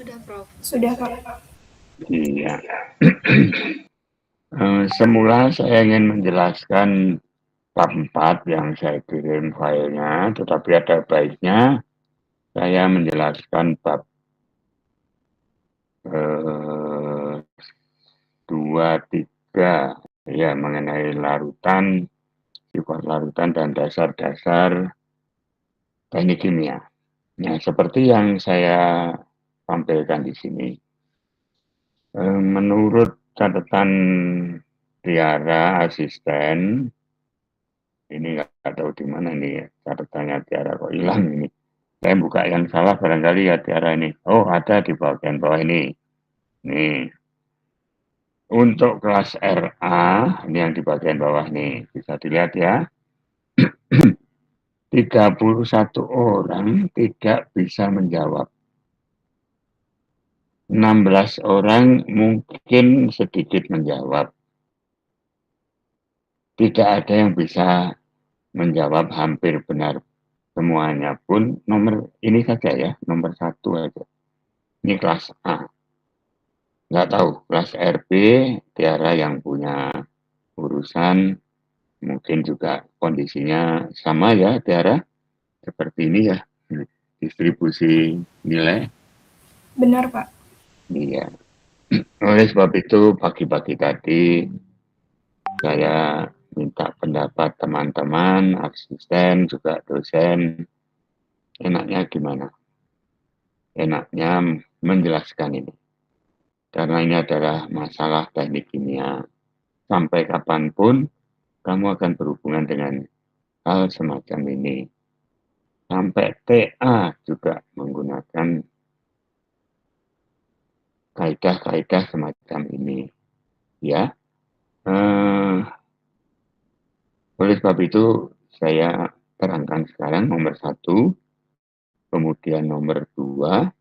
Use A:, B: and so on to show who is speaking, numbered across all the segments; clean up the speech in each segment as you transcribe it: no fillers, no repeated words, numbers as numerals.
A: Sudah, Prof.
B: Sudah, Pak.
C: Iya. Semula saya ingin menjelaskan bab 4 yang saya kirim filenya, tetapi ada baiknya saya menjelaskan bab 2, 3 ya mengenai larutan, sifat larutan dan dasar-dasar teknik kimia. Nah, seperti yang saya tampilkan di sini, menurut catatan Tiara asisten, ini nggak tahu di mana nih catatannya Tiara kok hilang ini. Saya buka yang salah barangkali ya Tiara ini. Oh, ada di bagian bawah ini. Nih. Untuk kelas RA, ini yang di bagian bawah nih. Bisa dilihat ya. 31 orang tidak bisa menjawab. 16 orang mungkin sedikit menjawab. Tidak ada yang bisa menjawab hampir benar semuanya pun nomor ini saja ya, nomor 1 aja. Ini kelas A. Nggak tahu, kelas RB, Tiara yang punya urusan, mungkin juga kondisinya sama ya, Tiara. Seperti ini ya, distribusi nilai.
B: Benar, Pak.
C: Iya. Oleh sebab itu, pagi-pagi tadi, saya minta pendapat teman-teman, asisten, juga dosen, enaknya gimana? Enaknya menjelaskan ini. Karena ini adalah masalah teknik kimia. Sampai kapanpun kamu akan berhubungan dengan hal semacam ini. Sampai TA juga menggunakan kaidah-kaidah semacam ini. Ya, oleh sebab itu saya terangkan sekarang nomor 1, kemudian nomor 2.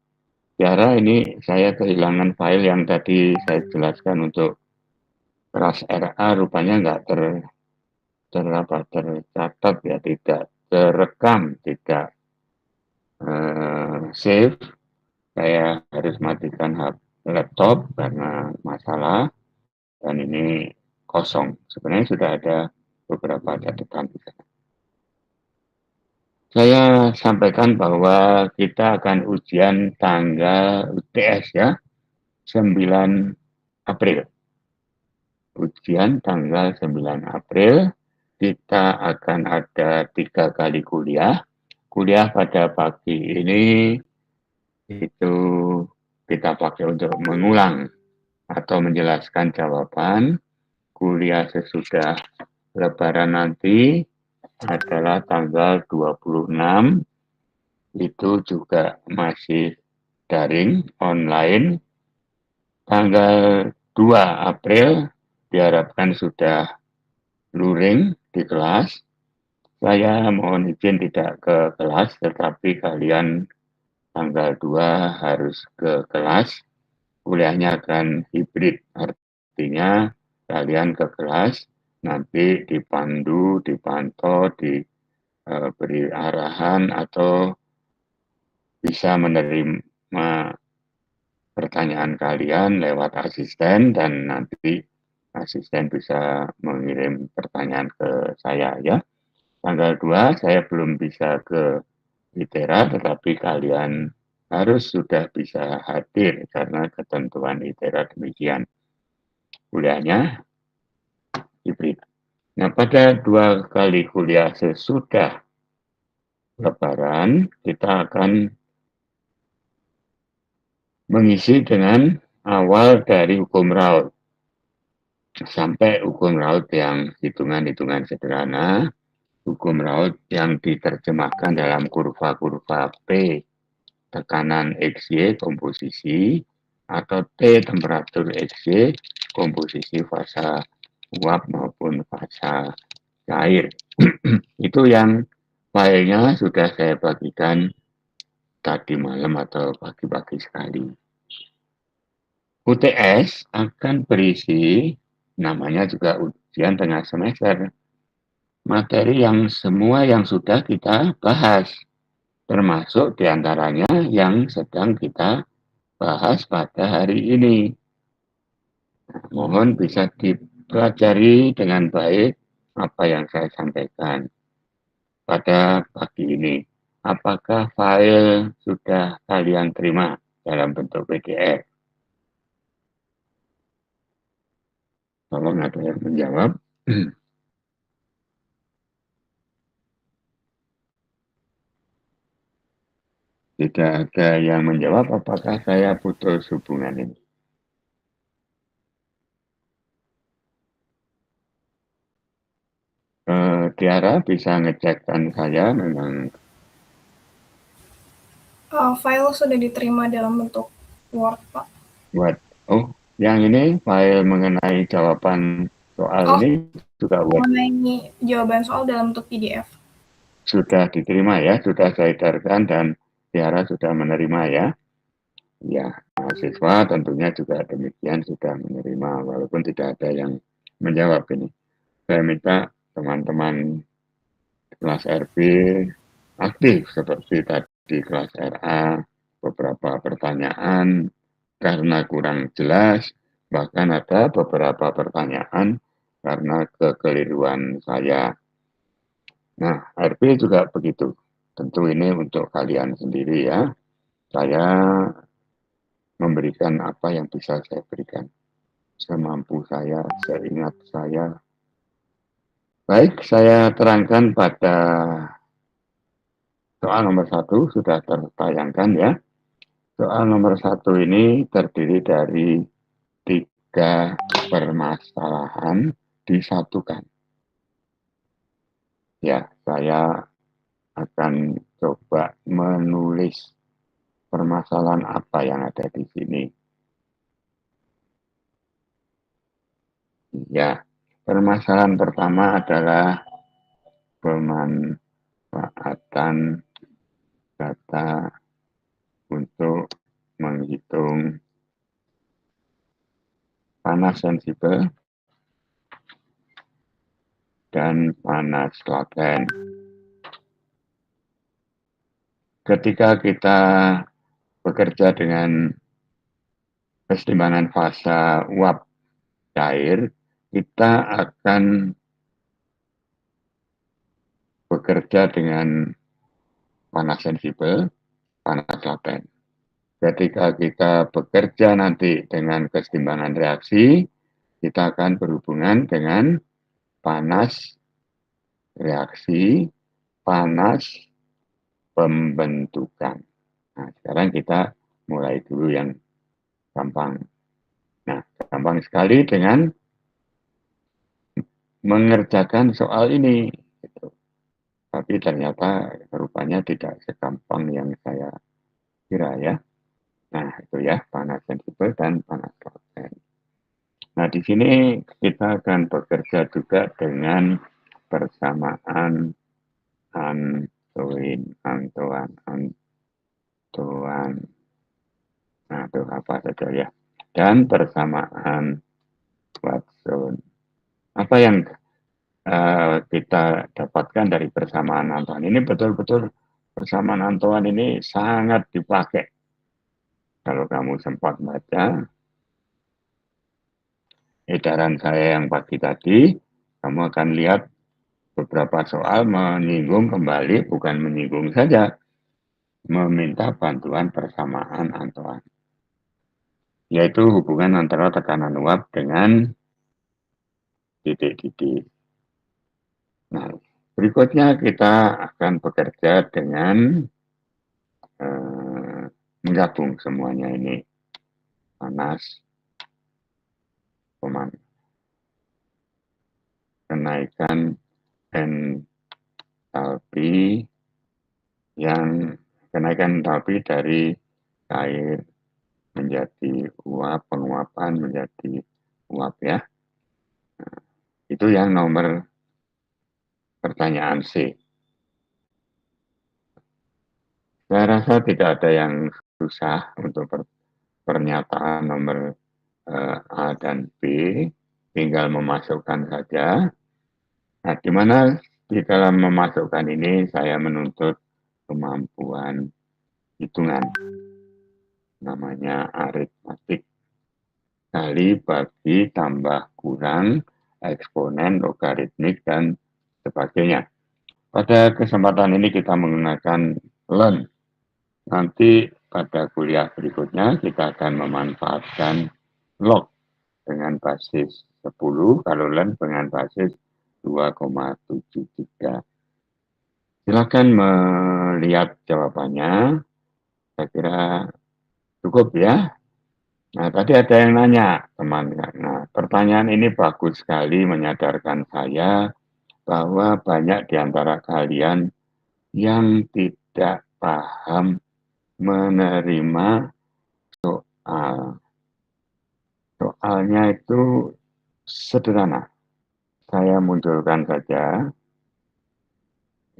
C: Tiara, ini saya kehilangan file yang tadi saya jelaskan untuk kelas RA, rupanya nggak tercatat ya, tidak terekam, tidak save. Saya harus matikan laptop karena masalah, dan ini kosong. Sebenarnya sudah ada beberapa catatan di sana. Saya sampaikan bahwa kita akan ujian tanggal UTS ya, 9 April. Ujian tanggal 9 April, kita akan ada 3 kali kuliah. Kuliah pada pagi ini itu kita pakai untuk mengulang atau menjelaskan jawaban. Kuliah sesudah Lebaran nanti adalah tanggal 26, itu juga masih daring, online. Tanggal 2 April diharapkan sudah luring di kelas. Saya mohon izin tidak ke kelas, tetapi kalian tanggal 2 harus ke kelas. Kuliahnya akan hibrid, artinya kalian ke kelas, nanti dipandu, dipantau, diberi arahan, atau bisa menerima pertanyaan kalian lewat asisten, dan nanti asisten bisa mengirim pertanyaan ke saya ya. Tanggal 2 saya belum bisa ke ITERA, tetapi kalian harus sudah bisa hadir karena ketentuan ITERA demikian. Kuliahnya hibrid. Nah, pada 2 kali kuliah sesudah Lebaran, kita akan mengisi dengan awal dari hukum raut sampai hukum raut yang hitungan-hitungan sederhana, hukum raut yang diterjemahkan dalam kurva-kurva P, tekanan XY komposisi, atau T temperatur XY komposisi fasa uap maupun fasa cair. Itu yang filenya sudah saya bagikan tadi malam atau pagi-pagi sekali. UTS akan berisi, namanya juga ujian tengah semester, materi yang semua yang sudah kita bahas, termasuk diantaranya yang sedang kita bahas pada hari ini. Nah, mohon bisa dipelajari dengan baik apa yang saya sampaikan pada pagi ini. Apakah file sudah kalian terima dalam bentuk PDF? Tolong ada yang menjawab. Tidak ada yang menjawab, apakah saya putus hubungan ini? Tiara bisa ngecekkan saya memang
B: File sudah diterima dalam bentuk Word, Pak.
C: buat, oh, yang ini file mengenai jawaban soal
B: Oh,
C: ini juga Word.
B: mengenai jawaban soal dalam bentuk PDF.
C: Sudah diterima ya, sudah saya edarkan dan Tiara sudah menerima ya. Ya, mahasiswa tentunya juga demikian sudah menerima walaupun tidak ada yang menjawab ini. Saya minta teman-teman kelas RB aktif seperti tadi kelas RA, beberapa pertanyaan karena kurang jelas, bahkan ada beberapa pertanyaan karena kekeliruan saya. Nah, RB juga begitu. Tentu ini untuk kalian sendiri ya. Saya memberikan apa yang bisa saya berikan. Semampu saya, seingat saya. Baik, saya terangkan pada soal nomor 1 sudah tertayangkan ya. Soal nomor 1 ini terdiri dari 3 permasalahan disatukan. Ya, saya akan coba menulis permasalahan apa yang ada di sini. Ya, permasalahan pertama adalah pemanfaatan data untuk menghitung panas sensibel dan panas laten. Ketika kita bekerja dengan kesetimbangan fasa uap cair, kita akan bekerja dengan panas sensibel, panas laten. Ketika kita bekerja nanti dengan kesetimbangan reaksi, kita akan berhubungan dengan panas reaksi, panas pembentukan. Nah, sekarang kita mulai dulu yang gampang. Nah, gampang sekali dengan mengerjakan soal ini. Gitu. Tapi ternyata rupanya tidak segampang yang saya kira ya. Nah, itu ya, panas sensibel dan panas laten. Nah, di sini kita akan bekerja juga dengan persamaan Antoine, nah itu apa saja ya. Dan persamaan Watson. Apa yang kita dapatkan dari persamaan Antoine ini betul-betul persamaan Antoine ini sangat dipakai. Kalau kamu sempat baca edaran saya yang pagi tadi, kamu akan lihat beberapa soal menyinggung kembali, bukan menyinggung saja, meminta bantuan persamaan Antoine. Yaitu hubungan antara tekanan uap dengan titik-titik. Nah, berikutnya kita akan bekerja dengan menggabung semuanya ini. Panas, kenaikan entalpi yang kenaikan entalpi dari air menjadi uap, penguapan menjadi uap ya. Nah, itu yang nomor pertanyaan C. Saya rasa tidak ada yang susah untuk pernyataan nomor A dan B, tinggal memasukkan saja. Nah, di mana di dalam memasukkan ini saya menuntut kemampuan hitungan. namanya aritmatik. Kali bagi tambah kurang, eksponen, logaritmik, dan sebagainya. Pada kesempatan ini kita menggunakan learn. Nanti pada kuliah berikutnya kita akan memanfaatkan log dengan basis 10, kalau learn dengan basis 2,73. Silakan melihat jawabannya. Saya kira cukup ya. Nah, tadi ada yang nanya, teman. Nah, pertanyaan ini bagus sekali menyadarkan saya bahwa banyak di antara kalian yang tidak paham menerima soal. Soalnya itu sederhana. Saya munculkan saja.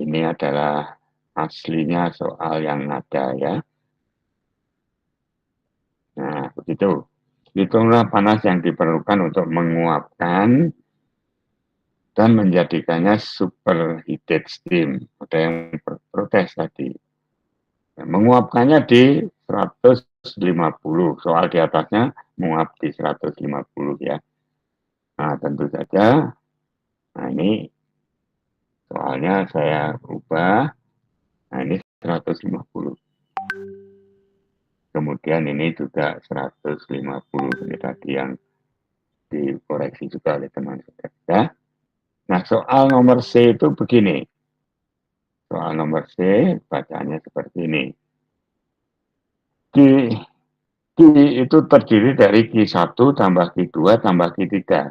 C: Ini adalah aslinya soal yang ada ya. Nah, begitu. Hitunglah panas yang diperlukan untuk menguapkan dan menjadikannya superheated steam. Ada yang protes tadi. Menguapkannya di 150. Soal di atasnya menguap di 150 ya. Nah, tentu saja. Nah, ini soalnya saya ubah. Nah, ini 150. Kemudian ini juga 150. Ini tadi yang dikoreksi juga oleh teman saya. Nah, soal nomor C itu begini. Soal nomor C, bacaannya seperti ini. Q, Q itu terdiri dari Q1 tambah Q2 tambah Q3.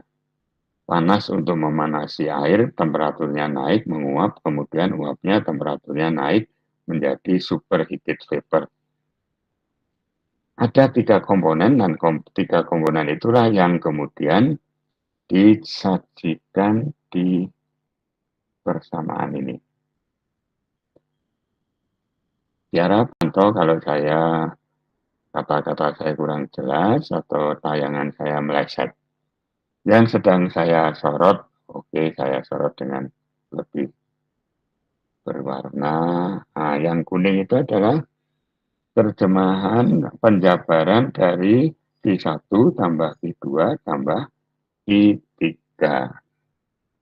C: Panas untuk memanasi air, temperaturnya naik, menguap, kemudian uapnya temperaturnya naik menjadi superheated vapor. Ada 3 komponen dan 3 komponen itulah yang kemudian disajikan di persamaan ini. Diharap pantau kalau kata-kata saya kurang jelas atau tayangan saya meleset. Yang sedang saya sorot, oke, saya sorot dengan lebih berwarna. Nah, yang kuning itu adalah terjemahan penjabaran dari Q1 tambah Q2 tambah Q3.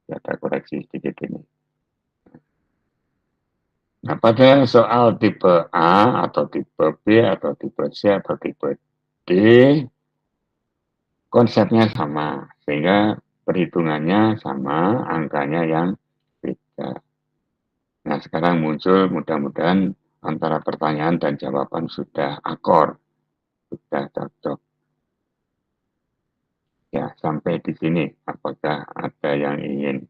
C: Ada koreksi sedikit ini. Nah, pada soal tipe A atau tipe B atau tipe C atau tipe D, konsepnya sama, sehingga perhitungannya sama, angkanya yang beda. Nah, sekarang muncul mudah-mudahan antara pertanyaan dan jawaban sudah akor, sudah cocok. Ya, sampai di sini, apakah ada yang ingin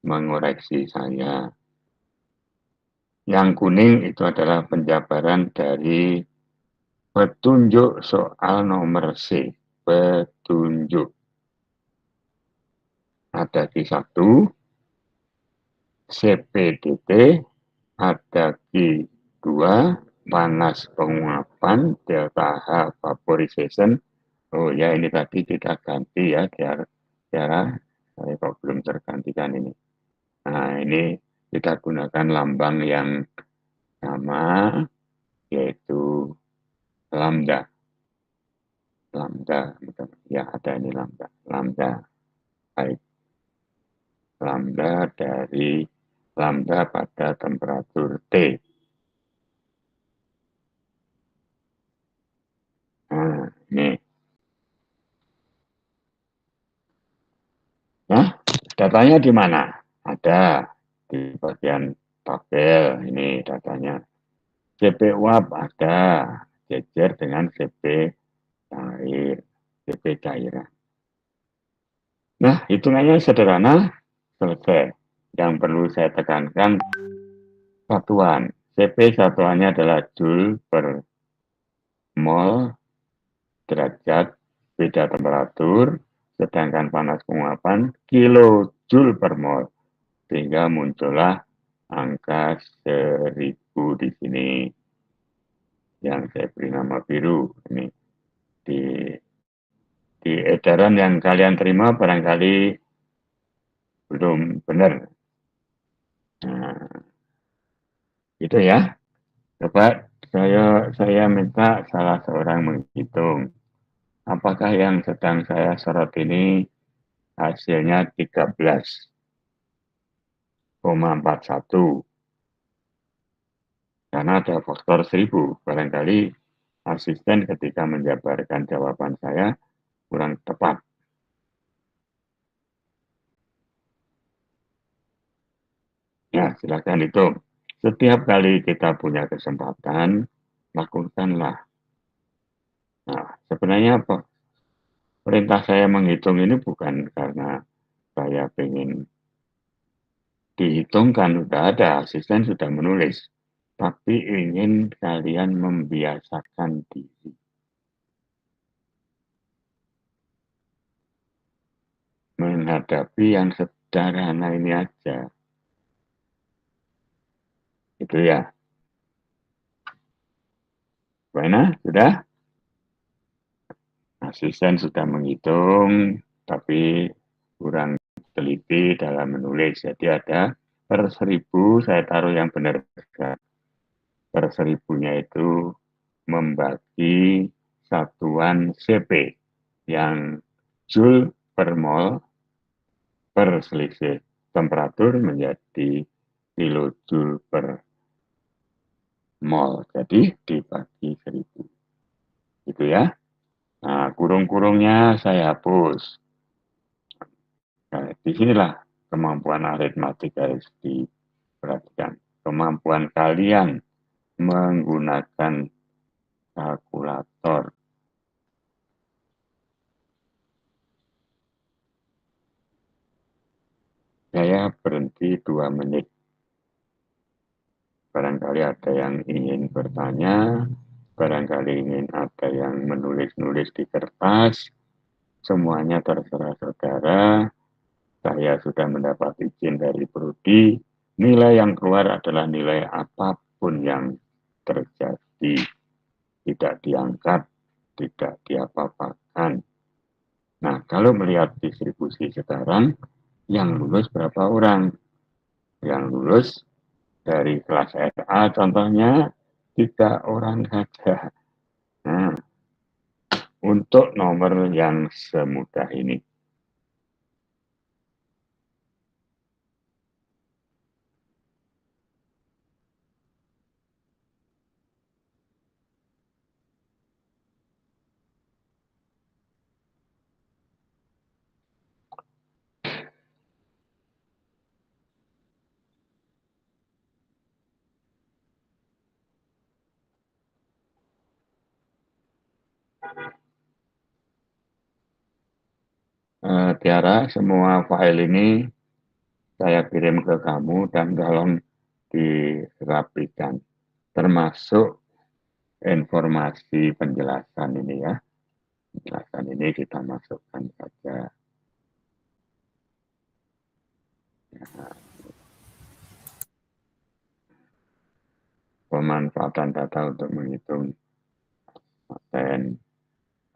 C: mengoreksi saya? Yang kuning itu adalah penjabaran dari petunjuk soal nomor C. Petunjuk. Ada Q1, CPDT, ada Q2, panas penguapan, delta H vaporization. Oh ya, ini tadi kita ganti ya, biar saya kok belum tergantikan ini. Nah, ini kita gunakan lambang yang sama, yaitu lambda. Lambda, ya ada ini lambda. Lambda, baik. Lambda dari lambda pada temperatur T. Nah, ini. Nah, datanya di mana? Ada di bagian tabel. Ini datanya. CP uap ada, jejer dengan CP cair, CP cairan. Nah, hitungannya sederhana, selesai. Yang perlu saya tekankan, satuan. CP satuannya adalah Joule per mol derajat beda temperatur, sedangkan panas penguapan kilojoule per mol. Sehingga muncullah angka 1000 di sini. Yang saya beri nama biru. Ini di edaran yang kalian terima barangkali belum benar. Nah, itu ya. Coba Saya minta salah seorang menghitung. Apakah yang sedang saya sorot ini hasilnya 13,41? Karena ada faktor 1000. Barangkali asisten ketika menjabarkan jawaban saya kurang tepat. Ya, silakan hitung. Setiap kali kita punya kesempatan, lakukanlah. Nah, sebenarnya apa? Perintah saya menghitung ini bukan karena saya ingin dihitungkan, sudah ada, asisten sudah menulis. Tapi ingin kalian membiasakan diri. Menghadapi yang sederhana ini aja. Itu ya. Mana? Sudah? Asisten sudah menghitung, tapi kurang teliti dalam menulis. Jadi ada per 1000, saya taruh yang benar. Per 1000-nya itu membagi satuan CP yang Joule per mol per selisih temperatur menjadi kilojoule per mol. Jadi dibagi 1000. Gitu ya. Nah, kurung-kurungnya saya hapus. Nah, disinilah kemampuan aritmatik harus diperhatikan. Kemampuan kalian menggunakan kalkulator. Saya berhenti 2 menit. Barangkali ada yang ingin bertanya, barangkali ingin ada yang menulis-nulis di kertas. Semuanya terserah saudara. Saya sudah mendapat izin dari Prodi. Nilai yang keluar adalah nilai apapun yang terjadi. Tidak diangkat, tidak diapa-apakan. Nah, kalau melihat distribusi sekarang, yang lulus berapa orang? Yang lulus dari kelas SA contohnya 3 orang saja. Nah, untuk nomor yang semudah ini. Tiara, semua file ini saya kirim ke kamu dan tolong dirapikan. Termasuk informasi penjelasan ini ya. Penjelasan ini kita masukkan saja. Pemanfaatan data untuk menghitung paten,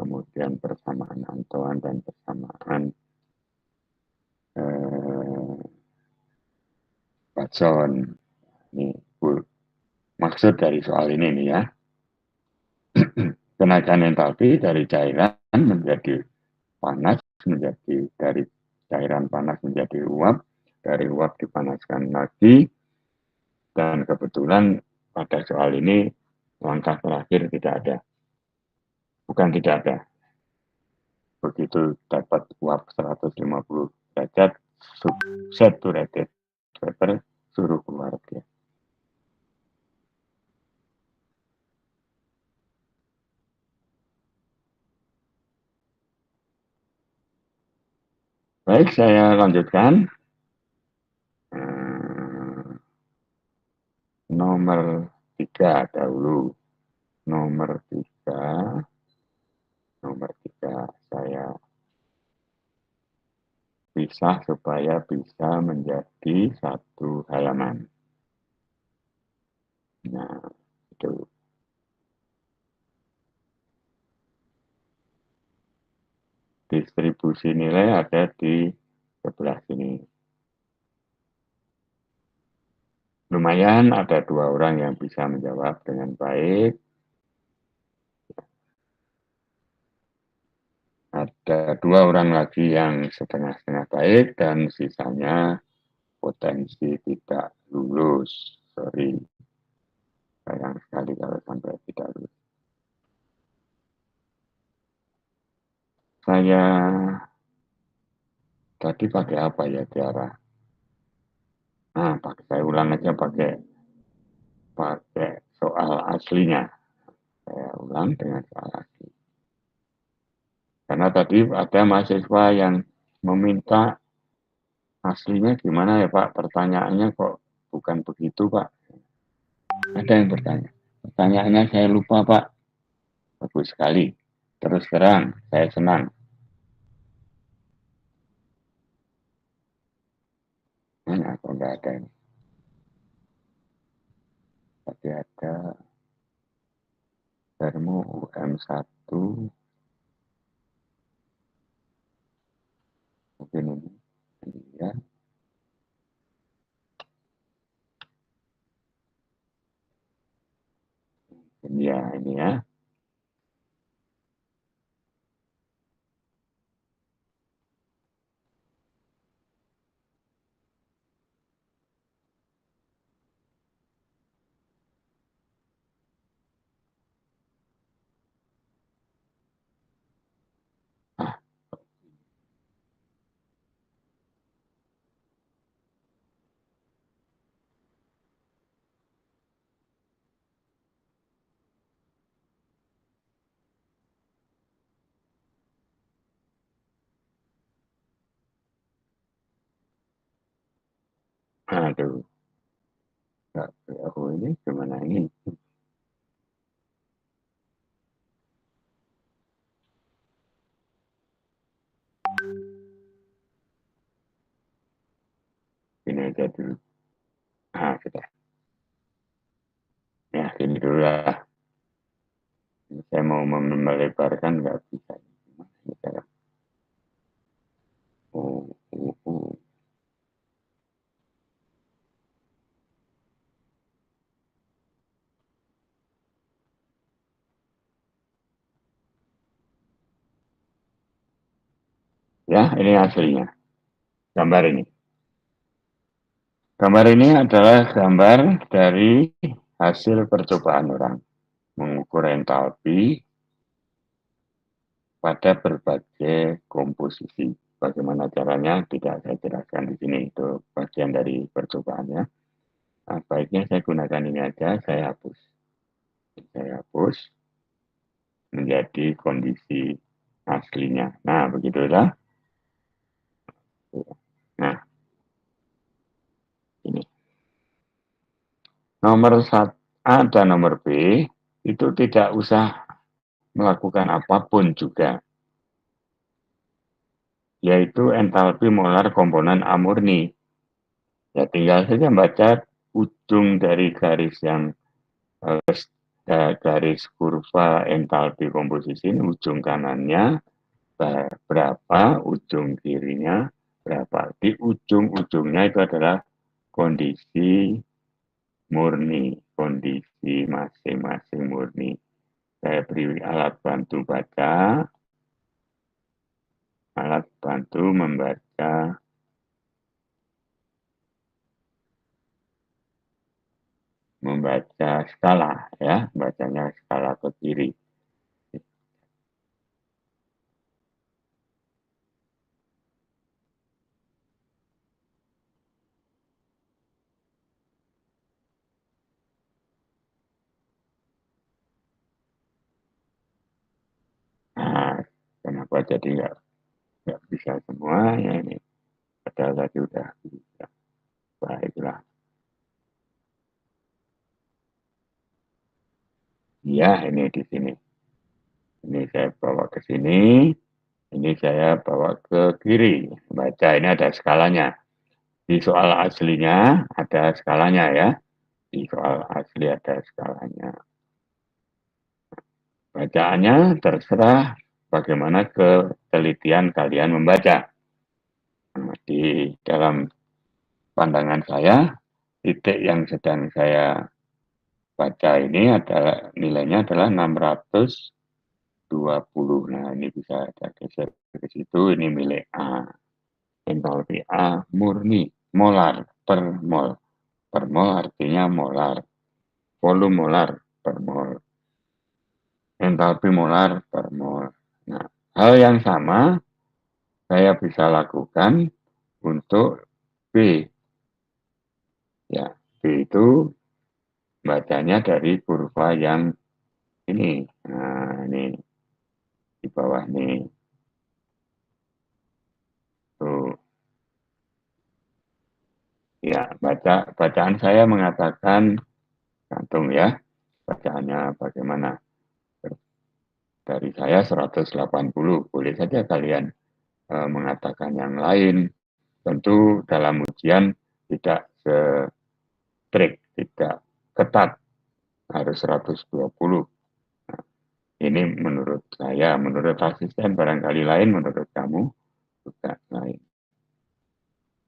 C: kemudian persamaan Antoan dan persamaan Watson. Ini maksud dari soal ini nih ya. Kenaikan entalpi dari cairan menjadi panas, dari cairan panas menjadi uap, dari uap dipanaskan lagi, dan kebetulan pada soal ini langkah terakhir tidak ada. Bukan tidak ada. Begitu dapat uap 150 derajat, saturated vapor, suruh keluar dia. Baik, saya lanjutkan. Nomor 3 dahulu. Nomor 3 saya pisah supaya bisa menjadi satu halaman. Nah, itu. Distribusi nilai ada di sebelah sini. lumayan ada 2 orang yang bisa menjawab dengan baik. Ada 2 orang lagi yang setengah-setengah baik dan sisanya potensi tidak lulus. Sorry, sayang sekali kalau sampai tidak lulus. Saya tadi pakai apa ya, Tiara? Nah, saya ulang aja pakai soal aslinya. Saya ulang dengan soal asli. Karena tadi ada mahasiswa yang meminta aslinya gimana ya Pak? Pertanyaannya kok bukan begitu Pak? Ada yang bertanya. Pertanyaannya saya lupa Pak. Bagus sekali. Terus terang, saya senang. Mana kok nggak ada ini? Tapi ada Darmo UM1. Mungkin ini. Ini ya. Ini ya, ini ya. Ah, aduh. Aku ini gimana ini? Ini aja dulu. Ah, sudah. Ya, ini dulu lah. Saya mau melebarkan nggak bisa. Ini saya, oh, oh, oh. Ya, ini aslinya. Gambar ini. Gambar ini adalah gambar dari hasil percobaan orang mengukur entalpi pada berbagai komposisi. Bagaimana caranya tidak saya jelaskan di sini, itu bagian dari percobaannya. Nah, baiknya saya gunakan ini aja, saya hapus. Saya hapus menjadi kondisi aslinya. Nah, begitulah. Nah, ini. Nomor satu A dan nomor B itu tidak usah melakukan apapun juga, yaitu entalpi molar komponen A murni. Ya tinggal saja baca ujung dari garis yang garis kurva entalpi komposisi ini, ujung kanannya berapa, ujung kirinya berapa. Di ujung-ujungnya itu adalah kondisi murni, kondisi masing-masing murni. Saya beri alat bantu baca, alat bantu membaca, skala ya, bacanya skala ke kiri. Nah, kenapa jadi nggak bisa semua ya ini? Padahal tadi udah bisa. Baiklah. Ya, ini di sini. Ini saya bawa ke sini. Ini saya bawa ke kiri. Baca, ini ada skalanya. Di soal aslinya ada skalanya ya. Di soal asli ada skalanya. Bacaannya terserah bagaimana ketelitian kalian membaca. Nah, di dalam pandangan saya, titik yang sedang saya baca ini adalah nilainya adalah 620. Nah, ini bisa kita geser ke situ, ini milik A. Entalpi A murni, molar per mol. Per mol artinya molar. Volume molar per mol. Entalpi molar per mol. Nah, hal yang sama saya bisa lakukan untuk B. Ya, B itu bacanya dari kurva yang ini. Nah, ini di bawah nih. Tuh. Ya, bacaan saya mengatakan gantung ya. Bacaannya bagaimana? Dari saya 180. Boleh saja kalian mengatakan yang lain. Tentu dalam ujian tidak strict, tidak ketat, harus 120. Nah, ini menurut saya, menurut asisten barangkali lain, menurut kamu juga lain.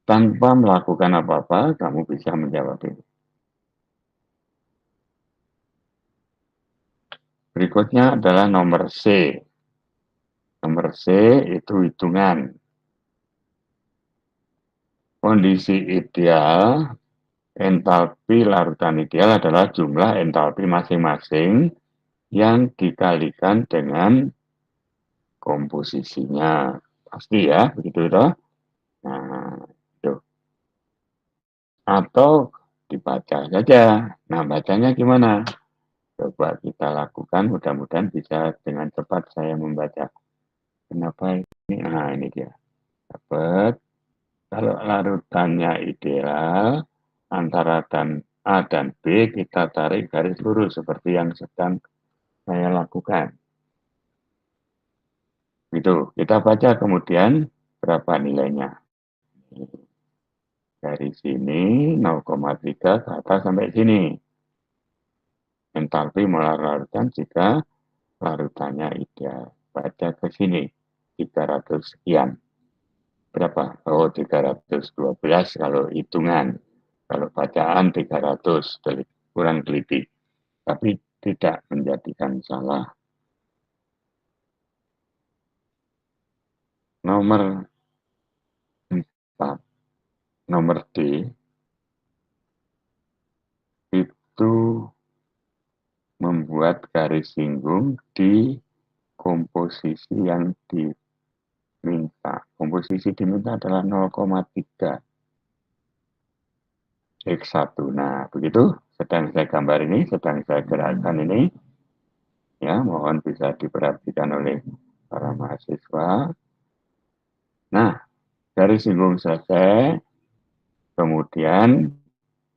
C: Tanpa melakukan apa-apa, kamu bisa menjawab ini. Berikutnya adalah nomor C. Nomor C itu hitungan. Kondisi ideal, entalpi larutan ideal adalah jumlah entalpi masing-masing yang dikalikan dengan komposisinya. Pasti ya, begitu toh? Nah, itu. Atau dibaca saja. Nah, bacanya gimana? Coba kita lakukan, mudah-mudahan bisa dengan cepat saya membaca. Kenapa ini? Nah, ini dia. Dapat. Kalau larutannya ideal, antara A dan B, kita tarik garis lurus seperti yang sedang saya lakukan. Gitu. Kita baca kemudian berapa nilainya. Dari sini 0,3 ke atas sampai sini. Entalpi molar larutan jika larutannya ideal. Baca ke sini 300 sekian. Berapa? Oh, 312 kalau hitungan. Kalau bacaan 300, kurang teliti. Tapi tidak menjadikan salah. Nomor 4, nomor D, itu membuat garis singgung di komposisi yang diminta. Komposisi diminta adalah 0,3 X1. Nah, begitu sedang saya gambar ini, sedang saya gerakkan ini. Ya, mohon bisa diperhatikan oleh para mahasiswa. Nah, garis singgung selesai. Kemudian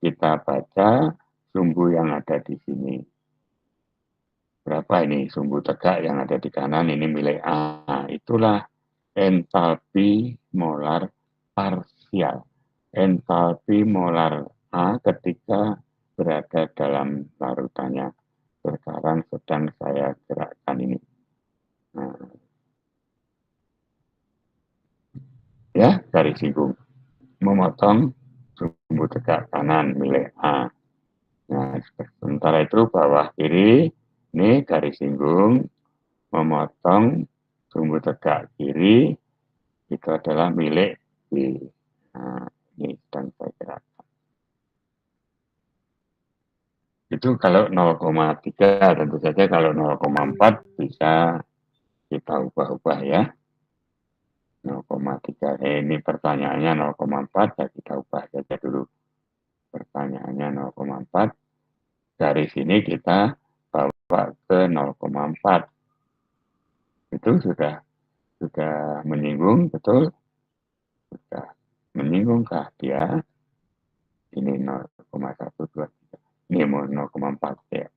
C: kita baca sumbu yang ada di sini. Berapa ini sumbu tegak yang ada di kanan, ini milik A. Itulah entalpi molar parsial. Entalpi molar A ketika berada dalam larutannya. Sekarang sedang saya gerakkan ini. Nah, ya, garis singgung. Memotong sumbu tegak kanan milik A. Nah, sementara itu bawah kiri, ini garis singgung, memotong sumbu tegak kiri, itu adalah milik B. Nah, ini sedang saya gerakkan. Itu kalau 0,3, tentu saja kalau 0,4 bisa kita ubah-ubah ya. 0,3, ini pertanyaannya 0,4, ya kita ubah saja dulu. Pertanyaannya 0,4, dari sini kita bawa ke 0,4. Itu sudah menyinggung, betul? Sudah menyinggungkah dia? Ini 0,123. Ini mau 0,4 ya.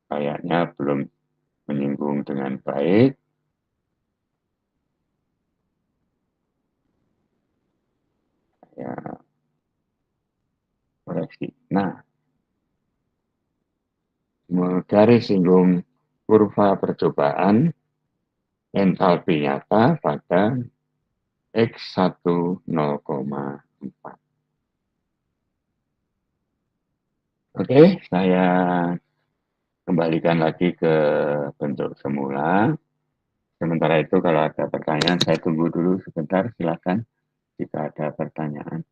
C: Kayaknya belum menyinggung dengan baik. Ya, koreksi. Nah, garis singgung kurva percobaan entalpi nyata pada X1 0,4. Oke, saya kembalikan lagi ke bentuk semula. Sementara itu kalau ada pertanyaan, saya tunggu dulu sebentar, silakan jika ada pertanyaan.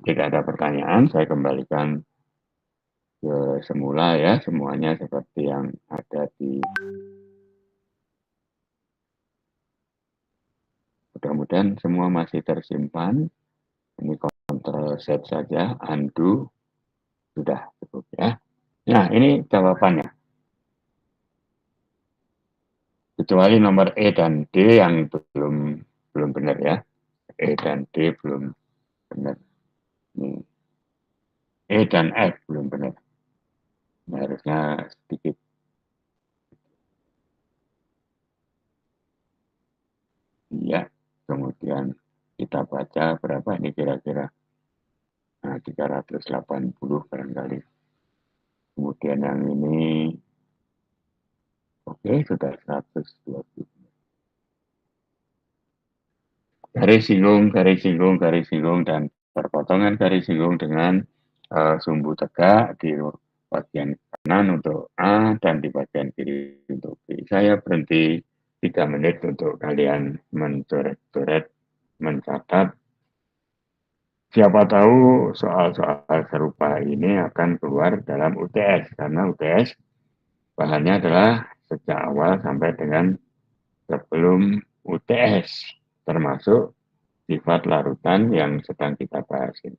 C: Jika ada pertanyaan, saya kembalikan ke semula ya, semuanya seperti yang ada di. Mudah-mudahan semua masih tersimpan. Ini Ctrl Z saja, undo, sudah cukup ya. Nah, ini jawabannya. Kecuali nomor E dan D yang belum benar ya. E dan D belum benar. Ini E dan F belum benar. Ini harusnya sedikit. Ya, kemudian kita baca berapa ini kira-kira. Nah, 380 barangkali. Kemudian yang ini, oke, sudah 120. Garis singgung, dan perpotongan garis singgung dengan sumbu tegak di bagian kanan untuk A dan di bagian kiri untuk B. Saya berhenti 3 menit untuk kalian mencoret-coret, mencatat. Siapa tahu soal-soal serupa ini akan keluar dalam UTS, karena UTS bahannya adalah sejak awal sampai dengan sebelum UTS, termasuk sifat larutan yang sedang kita bahas ini.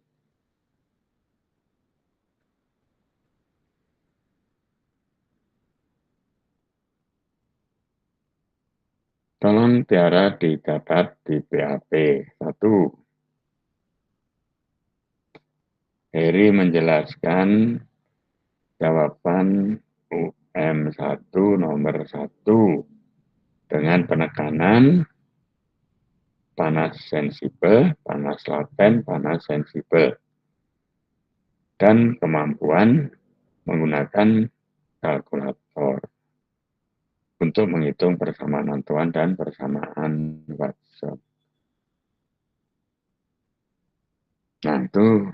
C: Tolong Tiara dicatat di BAP 1. Heri menjelaskan jawaban UM1 nomor 1 dengan penekanan panas sensibel, panas laten, panas sensibel, dan kemampuan menggunakan kalkulator untuk menghitung persamaan Antoine dan persamaan Watson. Nah, itu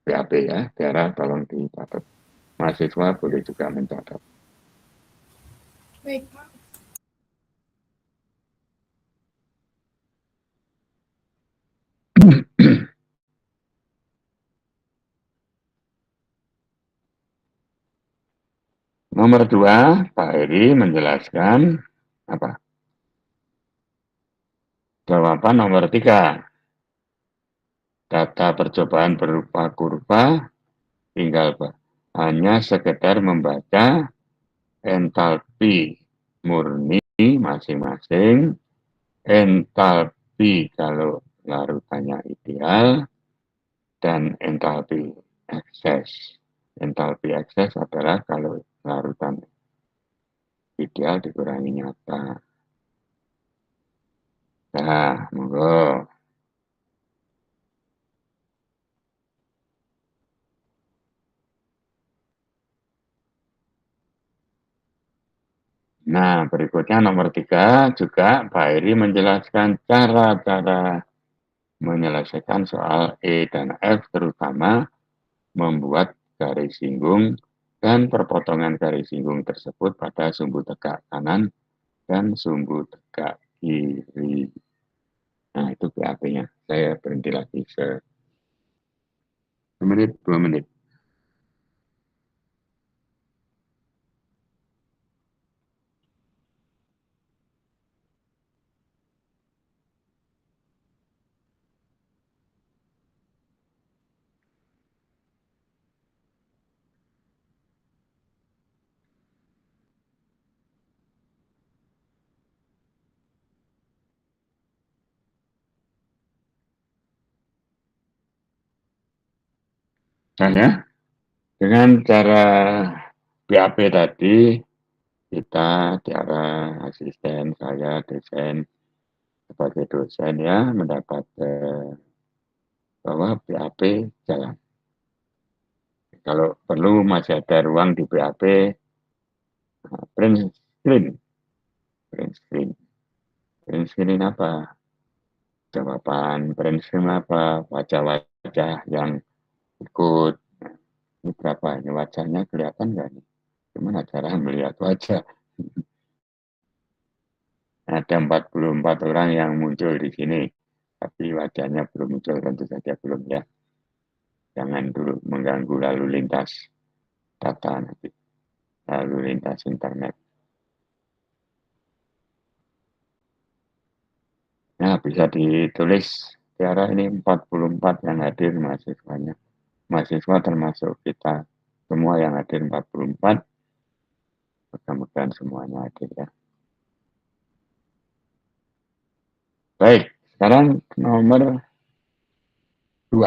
C: BAP ya, Tiara tolong dicatat. Mahasiswa boleh juga mencatat.
B: Baik, Pak.
C: Nomor 2, Pak Heri menjelaskan apa? Jawaban nomor 3. Data percobaan berupa kurva tinggal hanya sekedar membaca entalpi murni masing-masing, entalpi kalau larutannya ideal, dan entalpi ekses. Entalpi ekses adalah kalau larutan ideal dikurangi nyata. Nah, monggo. Nah, berikutnya nomor 3 juga Pak Heri menjelaskan cara-cara menyelesaikan soal E dan F, terutama membuat garis singgung dan perpotongan garis singgung tersebut pada sumbu tegak kanan dan sumbu tegak kiri. Nah, itu BAP-nya. Saya berhenti lagi semenit, 2 menit. Nah, ya, dengan cara BAP tadi, kita, cara asisten saya, dosen, sebagai dosen ya, mendapat bahwa BAP jalan. kalau perlu masih ada ruang di BAP, print screen. Print screen. Print screen apa? Jawaban print screen apa? Wajah-wajah yang ikut. Ini berapa? Ini wajahnya kelihatan nggak nih? Gimana cara melihat wajah? Ada 44 orang yang muncul di sini, tapi wajahnya belum muncul, tentu saja belum ya. Jangan dulu mengganggu lalu lintas data nanti, lalu lintas internet. Nah, bisa ditulis, Tiara ini 44 yang hadir mahasiswanya. Mahasiswa termasuk kita semua yang hadir 44, mudah-mudahan semuanya hadir ya. Baik, sekarang nomor 2.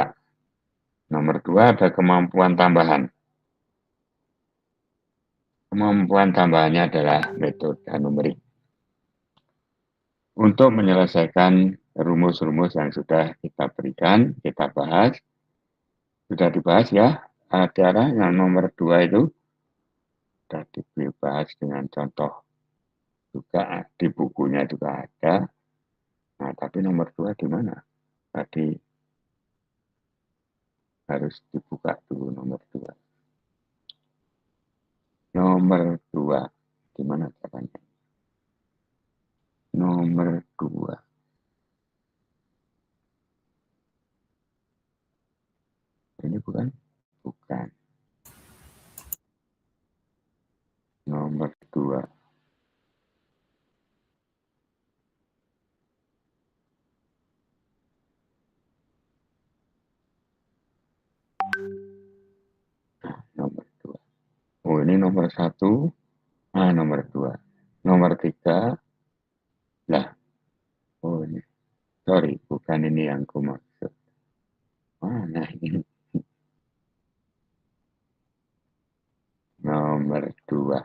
C: Nomor 2 ada kemampuan tambahan. Kemampuan tambahannya adalah metode numerik. Untuk menyelesaikan rumus-rumus yang sudah kita berikan, kita bahas, sudah dibahas ya, Tiara, yang nomor 2 itu sudah dibahas dengan contoh juga, di bukunya juga ada. Nah, tapi nomor 2 di mana? Tadi harus dibuka dulu nomor 2. Nomor 2, di mana caranya? Nomor 2. Ini bukan? Bukan. Nomor 2. Nomor 2. Oh, ini nomor 1. Ah, nomor 2. Nomor 3. Lah, oh ini. Sorry, bukan ini yang ku maksud. Mana ini? Nomor 2.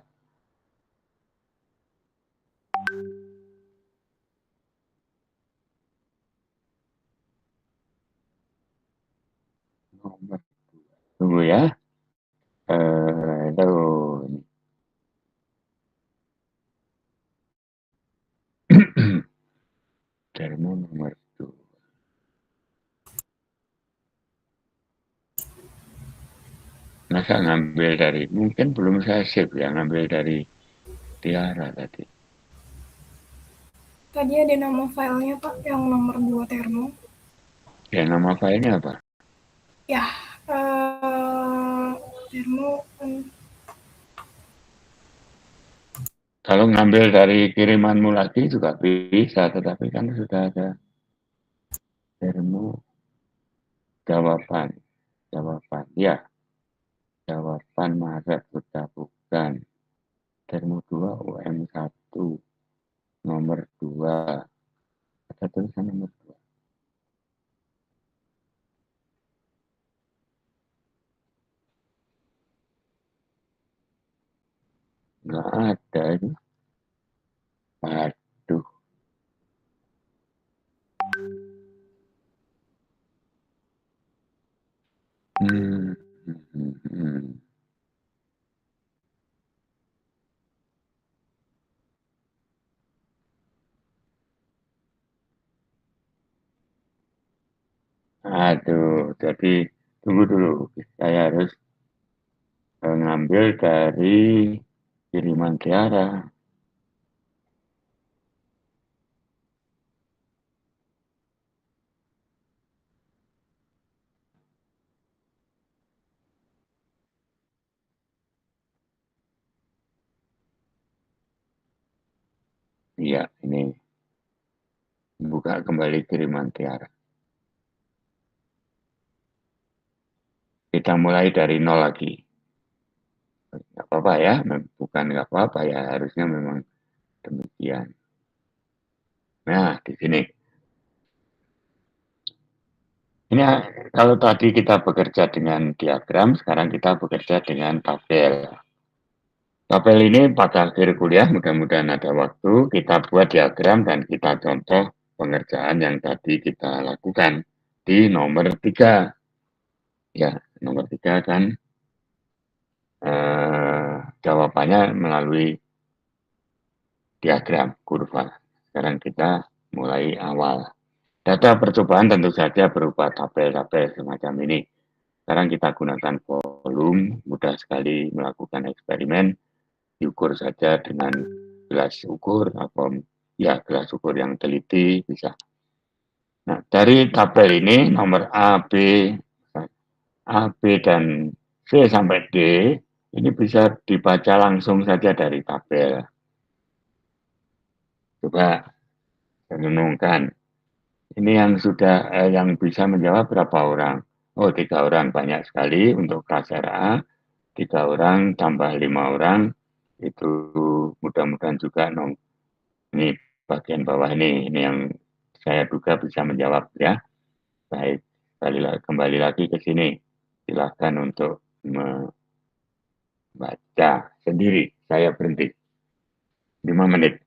C: Nomor 2. Tunggu ya. Aduh. Termo nomor 2. Masa ngambil dari, mungkin belum saya save ya, ngambil dari Tiara tadi.
B: Tadi ada nama filenya Pak, yang nomor 2 termo.
C: Ya, nama filenya apa?
B: Ya, termo.
C: Kalau ngambil dari kirimanmu lagi juga bisa, tetapi kan sudah ada termo jawaban. Jawaban, ya. Jawaban Maret sudah bukan. Termo 2 UM1. Nomor 2. Ada tulisan nomor 2. Nggak ada ini. Aduh. Hmm. Aduh, jadi tunggu dulu. Saya harus mengambil dari kiriman Tiara. Iya, ini buka kembali kiriman Tiara. Kita mulai dari nol lagi. Nggak apa-apa ya, bukan nggak apa-apa ya, harusnya memang demikian. Nah, di sini. Ini kalau tadi kita bekerja dengan diagram, sekarang kita bekerja dengan tabel. Tabel ini pada akhir kuliah, mudah-mudahan ada waktu, kita buat diagram dan kita contoh pengerjaan yang tadi kita lakukan di nomor 3. Ya, nomor 3 kan jawabannya melalui diagram kurva. Sekarang kita mulai awal. Data percobaan tentu saja berupa tabel-tabel semacam ini. Sekarang kita gunakan volume, mudah sekali melakukan eksperimen, diukur saja dengan gelas ukur atau ya gelas ukur yang teliti bisa. Nah, dari tabel ini nomor A, B dan C sampai D ini bisa dibaca langsung saja dari tabel. Coba renungkan. Ini yang sudah yang bisa menjawab berapa orang? Oh, 3 orang, banyak sekali untuk kelas RA. 3 orang tambah 5 orang itu mudah-mudahan juga ini bagian bawah ini yang saya duga bisa menjawab ya. Baik, kembali lagi ke sini. Silakan untuk membaca sendiri. Saya berhenti 5 menit.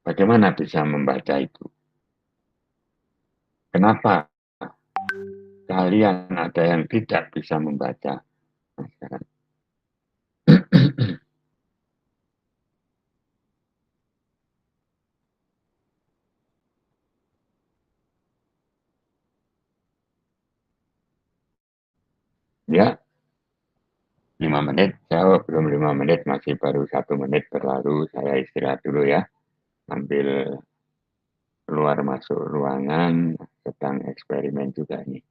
C: Bagaimana bisa membaca itu? Kenapa kalian ada yang tidak bisa membaca? Nah, sekarang. Ya, 5 menit. Saya belum 5 menit, masih baru 1 menit berlalu. Saya istirahat dulu ya. Ambil keluar masuk ruangan, sedang eksperimen juga ini.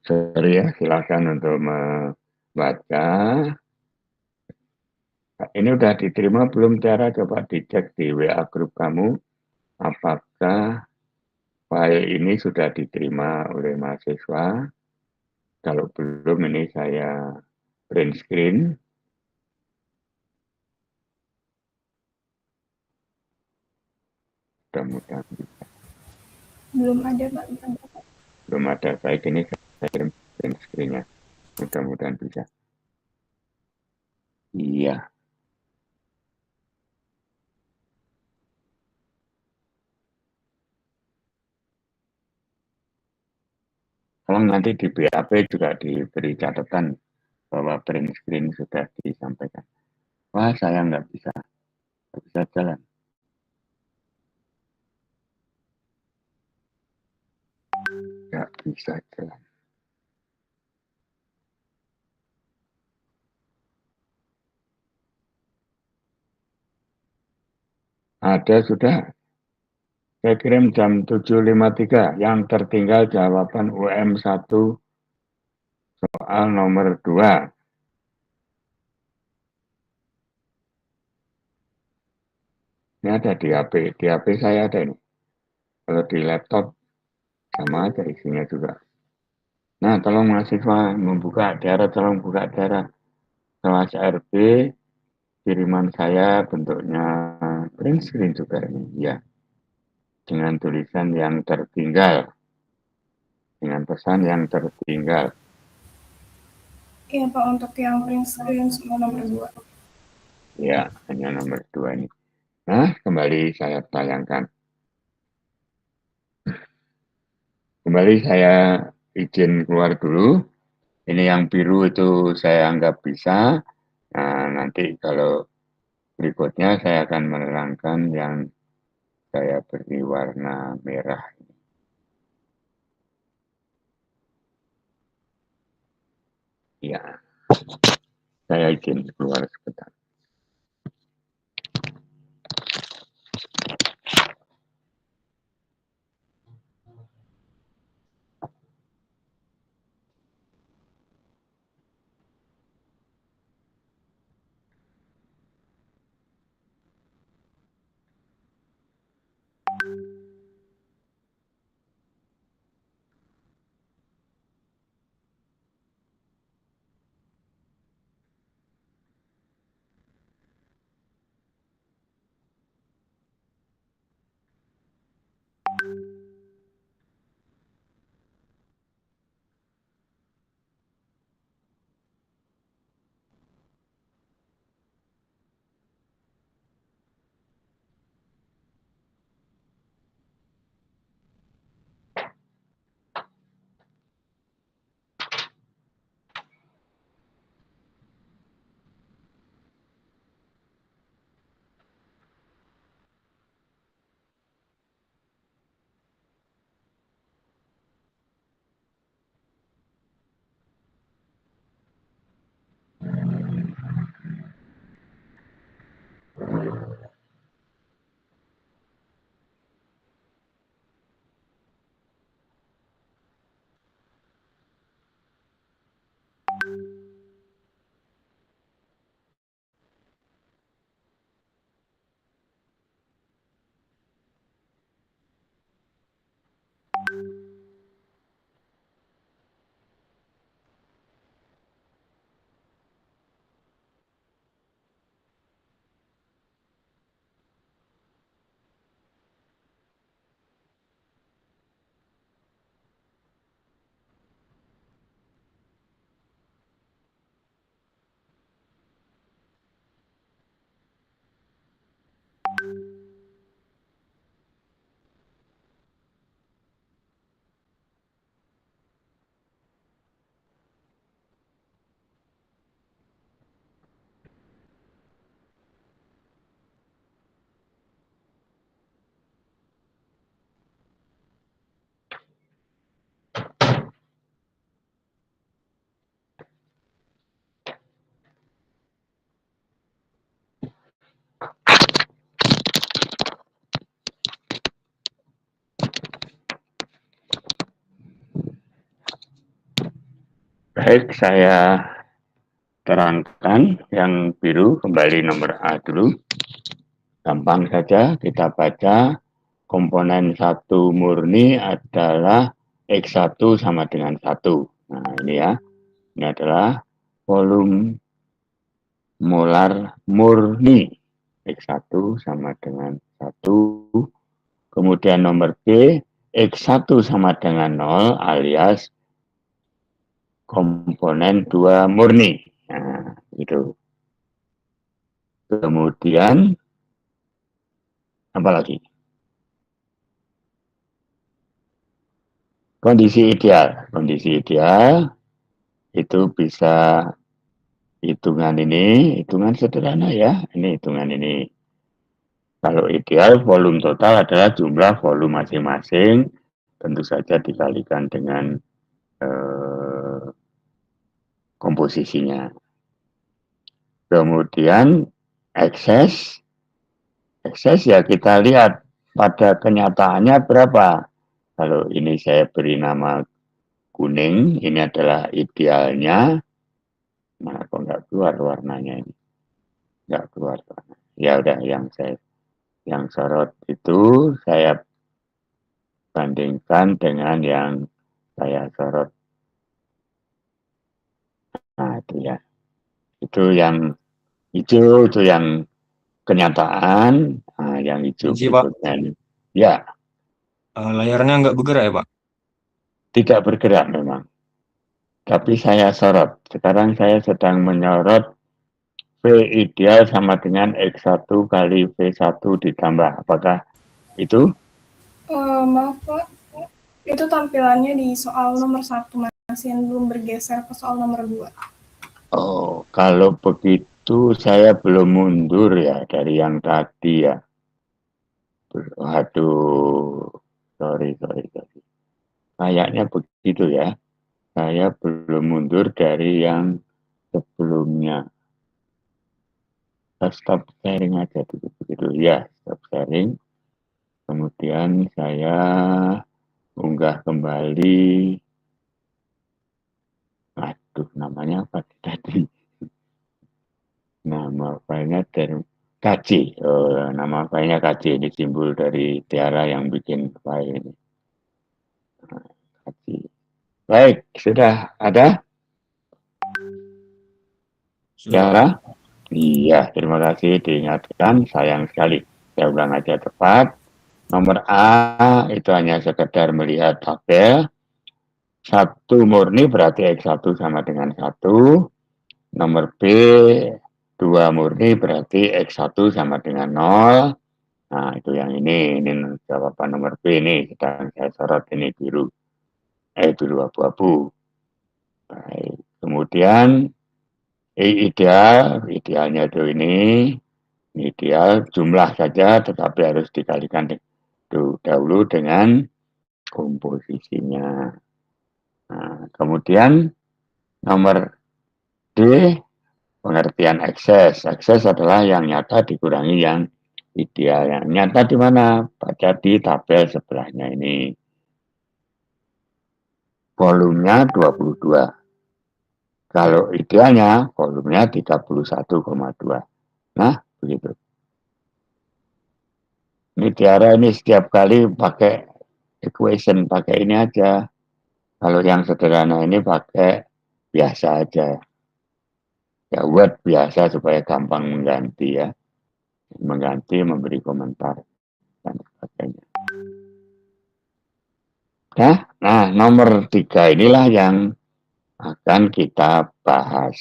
C: Sorry ya, silakan untuk membaca. Ini udah diterima belum Tiara? Coba dicek di WA grup kamu. Apakah file ini sudah diterima oleh mahasiswa? Kalau belum, ini saya print screen. Mudah-mudahan bisa.
B: Belum ada, Pak.
C: Belum ada. Baik, ini saya kirim print screen-nya. Mudah-mudahan bisa. Iya. Tolong nanti di BAP juga diberi catatan bahwa print screen sudah disampaikan. Wah, saya nggak bisa jalan. Nggak bisa jalan. Ada sudah. Saya kirim jam 7.53. Yang tertinggal jawaban UM1 soal nomor 2. Ini ada di HP. Di HP saya ada ini. Kalau di laptop sama aja isinya juga. Nah, tolong mahasiswa membuka daerah, tolong buka daerah kelas RB. Kiriman saya bentuknya print screen juga ini. Ya, dengan tulisan yang tertinggal. Dengan pesan yang tertinggal.
B: Iya, Pak, untuk yang print screen semua nomor 2.
C: Ya, hanya nomor 2 ini. Nah, kembali saya tayangkan. Kembali saya izin keluar dulu. Ini yang biru itu saya anggap bisa. Nah, nanti kalau berikutnya saya akan menerangkan yang saya beri warna merah. Ya, saya izin keluar sebentar. Baik, saya terangkan yang biru, kembali nomor A dulu. Gampang saja kita baca, komponen 1 murni adalah X1 sama dengan 1. Nah, ini ya. Ini adalah volume molar murni. X1 sama dengan 1. Kemudian nomor B, X1 sama dengan 0 alias komponen 2 murni. Nah, itu. Kemudian, apa lagi? Kondisi ideal. Kondisi ideal itu bisa hitungan ini, hitungan sederhana ya. Ini hitungan ini. Kalau ideal, volume total adalah jumlah volume masing-masing. Tentu saja dikalikan dengan komposisinya. Kemudian ekses ya kita lihat pada kenyataannya berapa. Kalau ini saya beri nama kuning, ini adalah idealnya. Mana kok nggak keluar warnanya ini? Nggak keluar. Ya udah yang sorot itu saya bandingkan dengan yang saya sorot. Nah itu ya. Itu yang hijau, itu yang kenyataan. Nah, yang hijau
A: Izin, Pak.
C: berikutnya ini. Ya,
A: Layarnya nggak bergerak ya, Pak?
C: tidak bergerak memang. Tapi saya sorot. Sekarang saya sedang menyorot V ideal sama dengan X1 kali V1 ditambah. Apakah itu?
B: Maaf Pak, itu tampilannya di soal nomor 1 masih belum bergeser ke soal nomor 2.
C: Oh, kalau begitu saya belum mundur ya dari yang tadi ya. Aduh, sorry. Kayaknya begitu ya. Saya belum mundur dari yang sebelumnya. Stop sharing aja dulu begitu ya, stop sharing. Kemudian saya unggah kembali. Aduh, namanya apa tadi? Nama filenya KC. Oh, nama filenya KC. Ini simbol dari Tiara yang bikin file ini. KC. Baik, sudah ada? Tiara? Iya, terima kasih diingatkan. Sayang sekali. Saya ulang aja tepat. Nomor A itu hanya sekedar melihat tabel. 1 murni berarti X1 sama dengan 1. Nomor B 2 murni berarti X1 sama dengan 0. Nah, itu yang ini jawaban nomor B ini. Sedang saya sorot ini biru. Biru abu-abu. Baik. Kemudian idealnya itu ini ideal jumlah saja, tetapi harus dikalikan dahulu dengan komposisinya. Nah, kemudian nomor D, pengertian ekses. Ekses adalah yang nyata dikurangi yang ideal. Yang nyata di mana? Baca di tabel sebelahnya ini. Volumenya 22. Kalau idealnya, volumenya 31,2. Nah, begitu. Ini Tiara ini setiap kali pakai equation, pakai ini aja. Kalau yang sederhana ini pakai biasa aja. Ya word biasa supaya gampang mengganti ya. Mengganti, memberi komentar, dan sebagainya. Nah, nomor 3 inilah yang akan kita bahas.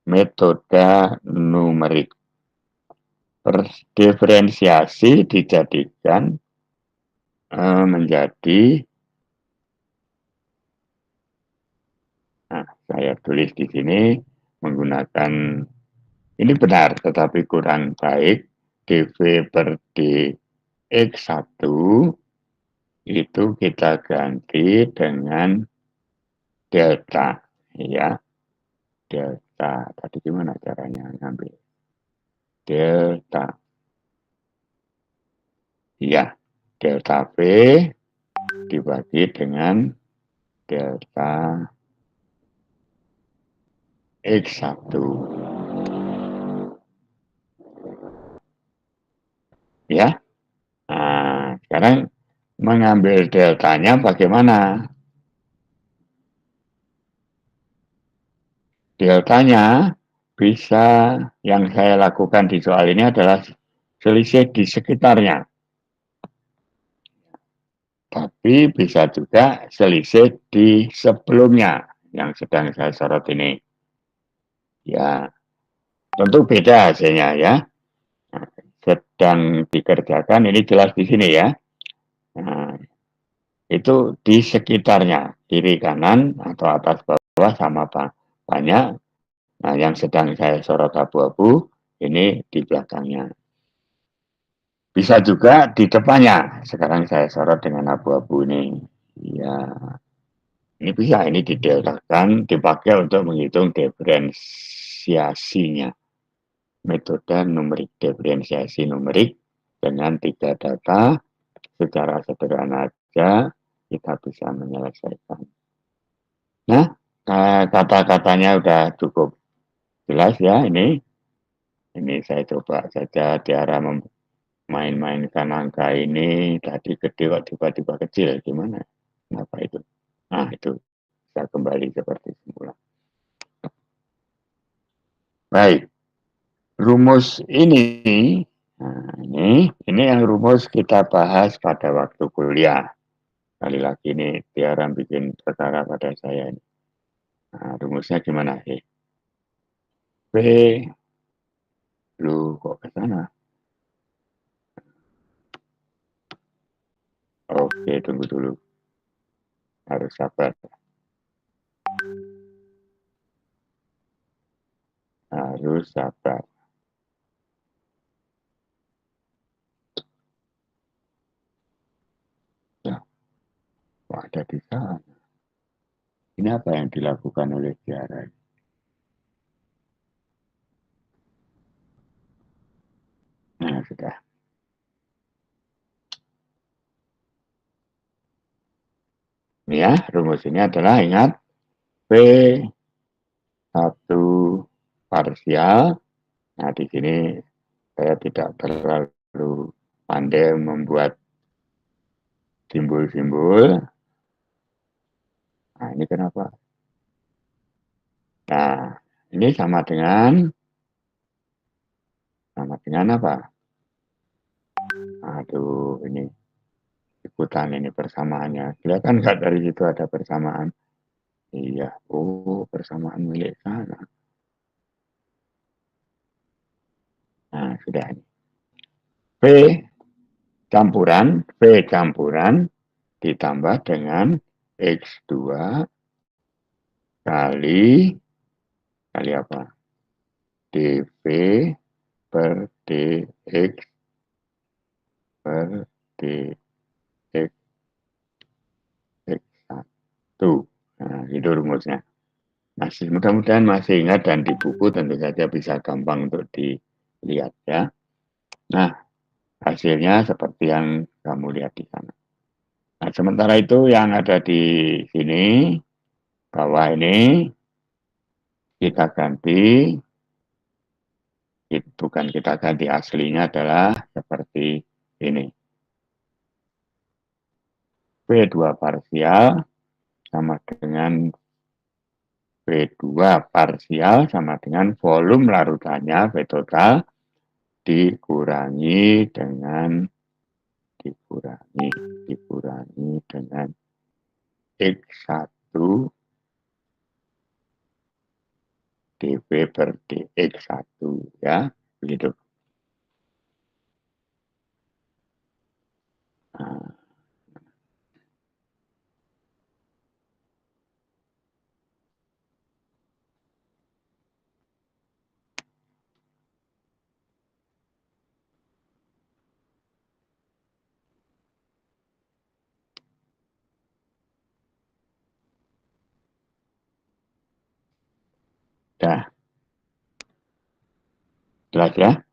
C: Metode numerik. Diferensiasi dijadikan menjadi, nah, saya tulis di sini menggunakan, ini benar tetapi kurang baik, dv per dx1 itu kita ganti dengan delta, ya, delta. Tadi gimana caranya ngambil delta? Ya, delta V dibagi dengan delta X1. Ya. Nah, sekarang mengambil deltanya bagaimana? Deltanya bisa, yang saya lakukan di soal ini adalah selisih di sekitarnya. Tapi bisa juga selisih di sebelumnya yang sedang saya sorot ini. Ya, tentu beda hasilnya ya. Nah, sedang dikerjakan ini jelas di sini ya. Nah, itu di sekitarnya, kiri kanan atau atas bawah sama banyak. Nah, yang sedang saya sorot abu-abu ini di belakangnya. Bisa juga di depannya. Sekarang saya sorot dengan abu-abu ini. Ya, ini bisa, ini dideltakan, dipakai untuk menghitung diferensiasinya. Metode numerik, diferensiasi numerik dengan 3 data secara sederhana saja kita bisa menyelesaikan. Nah, kata-katanya udah cukup jelas ya ini. Ini saya coba saja di arah main-mainkan angka ini tadi gede kok tiba-tiba kecil gimana? Kenapa itu? Nah itu bisa kembali seperti semula. Baik, rumus ini, nah ini yang rumus kita bahas pada waktu kuliah. Kali lagi ini Tiara bikin perkara pada saya ini. Nah, rumusnya gimana sih? P, lu kok ke sana? Oke, tunggu dulu. Harus sabar. Harus sabar. Ya, kok ada di sana? Ini apa yang dilakukan oleh Tiara? Nah, sudah. Ini ya, rumus ini adalah ingat P satu parsial. Nah, di sini saya tidak terlalu pandai membuat simbol-simbol. Nah, ini kenapa? Nah, ini sama dengan apa? Aduh, ini ikutan ini persamaannya. Kelihatan nggak dari situ ada persamaan? Iya, oh persamaan milik sana. Nah, sudah ini. V campuran ditambah dengan X2 kali apa? dV per dx per dx x1. Nah, itu rumusnya. Masih mudah-mudahan masih ingat dan di buku tentu saja bisa gampang untuk dilihat ya. Nah, hasilnya seperti yang kamu lihat di sana. Nah, sementara itu yang ada di sini, bawah ini, kita ganti, bukan kita ganti aslinya adalah seperti ini. V2 parsial sama dengan V2 parsial sama dengan volume larutannya V total dikurangi dengan X1 dV per dx1 ya, begitu. Nah, dah, jelas ya?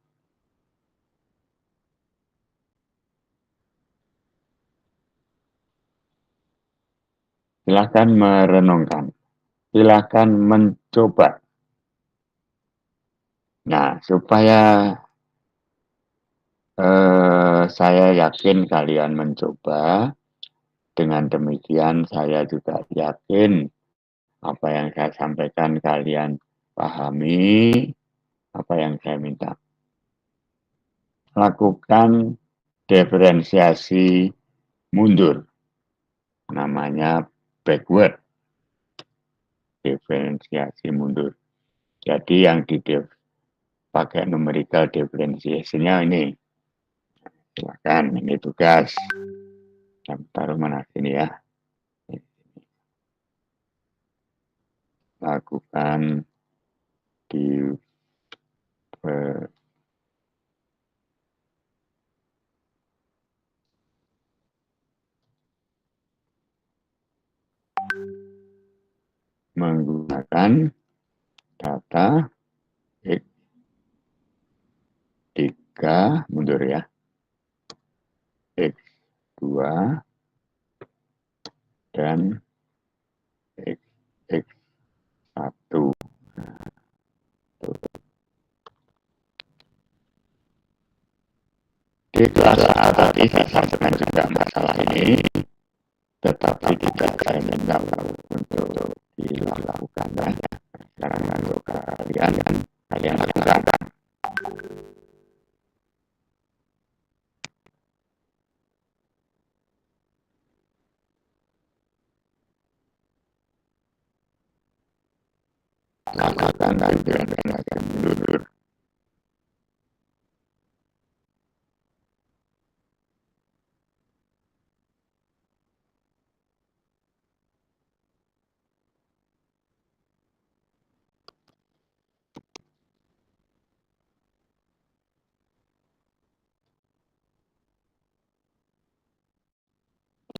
C: Silakan merenungkan, silakan mencoba Nah, supaya saya yakin kalian mencoba, dengan demikian saya juga yakin apa yang saya sampaikan kalian pahami, apa yang saya minta. Lakukan diferensiasi mundur, namanya backward diferensiasi mundur. Jadi yang pakai numerical differentiation-nya ini. Silakan, ini tugas. Saya taruh mana sini ya. Lakukan di menggunakan data X3 mundur ya, X2 dan X1. Di kelas A tadi saya sampaikan juga masalah ini, tetapi tidak saya minta untuk dilakukan ya. Sekarang untuk kalian lakukan. Lakukan dan mundur.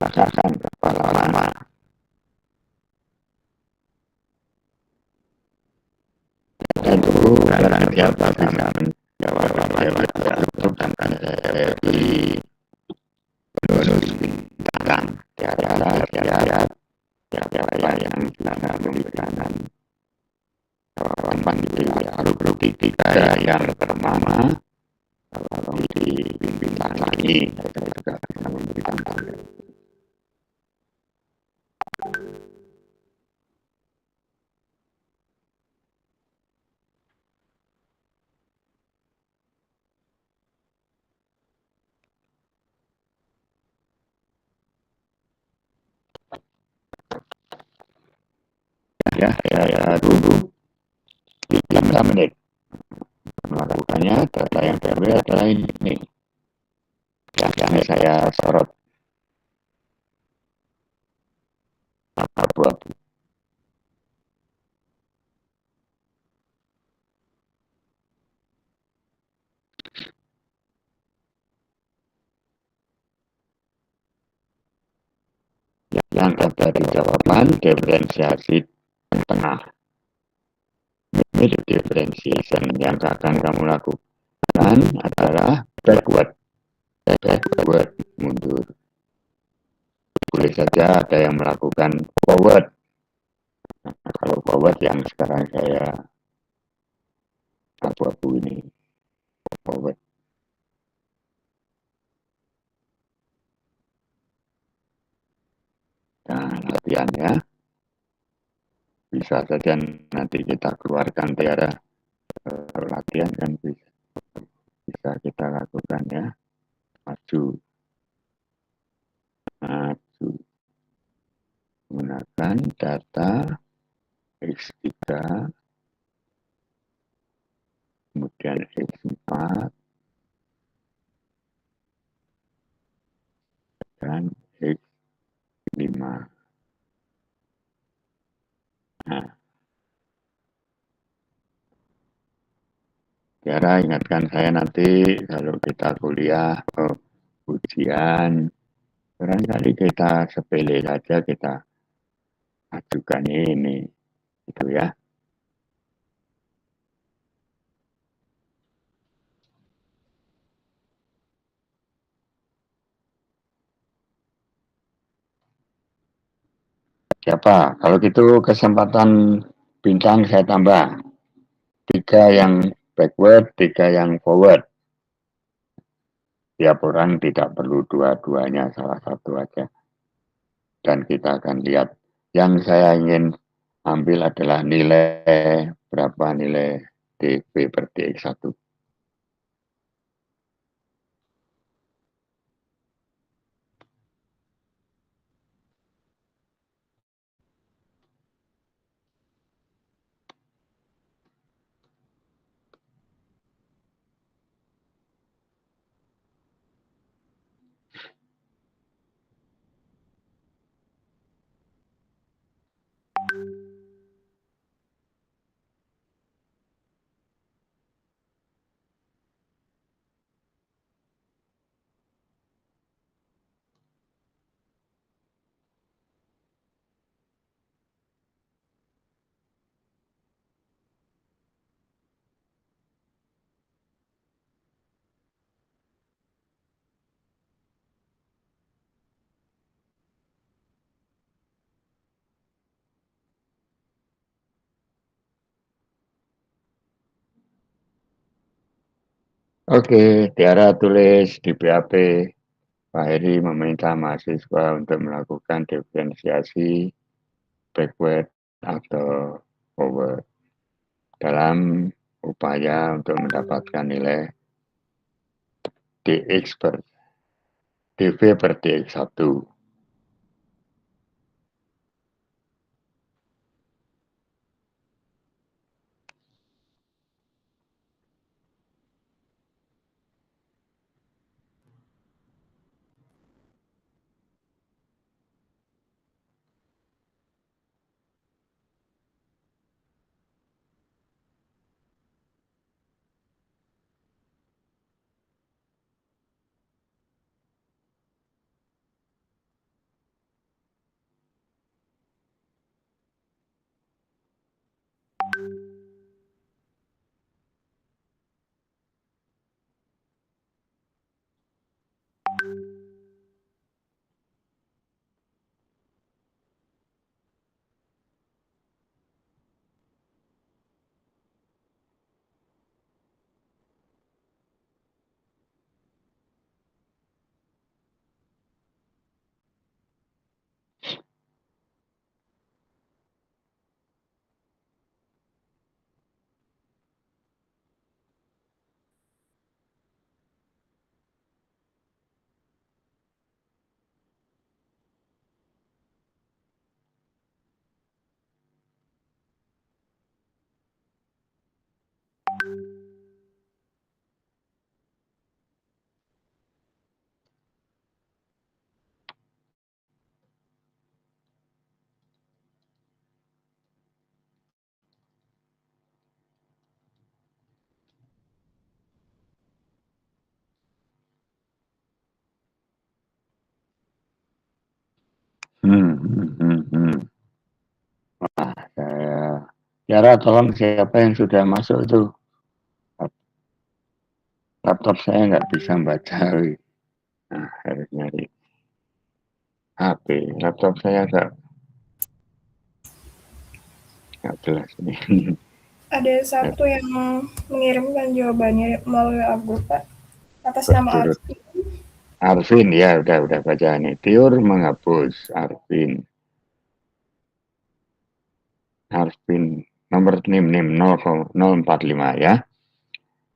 C: Rasakan berapa lama. Tentu barang siapa bisa menjawab cukup dan saya beri bonus bintang tiara siapa yang bisa memberikan jawaban di grup tiga yang pertama. Kalau di bintang lagi saya juga bisa memberikan ya, saya tunggu 3 menit melakukannya. Data yang diambil adalah ini yang saya sorot abu-abu. Yang ada di jawaban diferensiasi tengah. Mid differentiation yang akan kamu lakukan adalah backward mundur. Boleh saja ada yang melakukan forward. Nah, kalau forward yang sekarang saya abu-abu ini forward. Nah, latihannya bisa saja nanti kita keluarkan tiara latihan kan bisa kita lakukan ya. Maju menggunakan data X3 kemudian X4 dan X5. Nah, Tiara ingatkan saya nanti kalau kita kuliah ujian, barangkali kita sepele saja kita ajukan ini, gitu ya. Siapa? Kalau gitu kesempatan bintang saya tambah 3 yang backward, 3 yang forward. Tiap orang tidak perlu dua-duanya, salah satu aja. Dan kita akan lihat. Yang saya ingin ambil adalah nilai, berapa nilai dv per dx1. Oke, Tiara tulis di BAP. Pak Heri meminta mahasiswa untuk melakukan diferensiasi backward atau forward dalam upaya untuk mendapatkan nilai dx per dv per dx1. Tiara, tolong siapa yang sudah masuk itu? Laptop saya nggak bisa baca. Nah, harus nyari HP. Laptop saya nggak jelas ini.
B: Ada satu yang mengirimkan jawabannya melalui grup, Pak. Atas nama Arvin.
C: Arvin, ya udah baca nih. Tiur menghapus Arvin. Arvin nomor NIM 045 ya.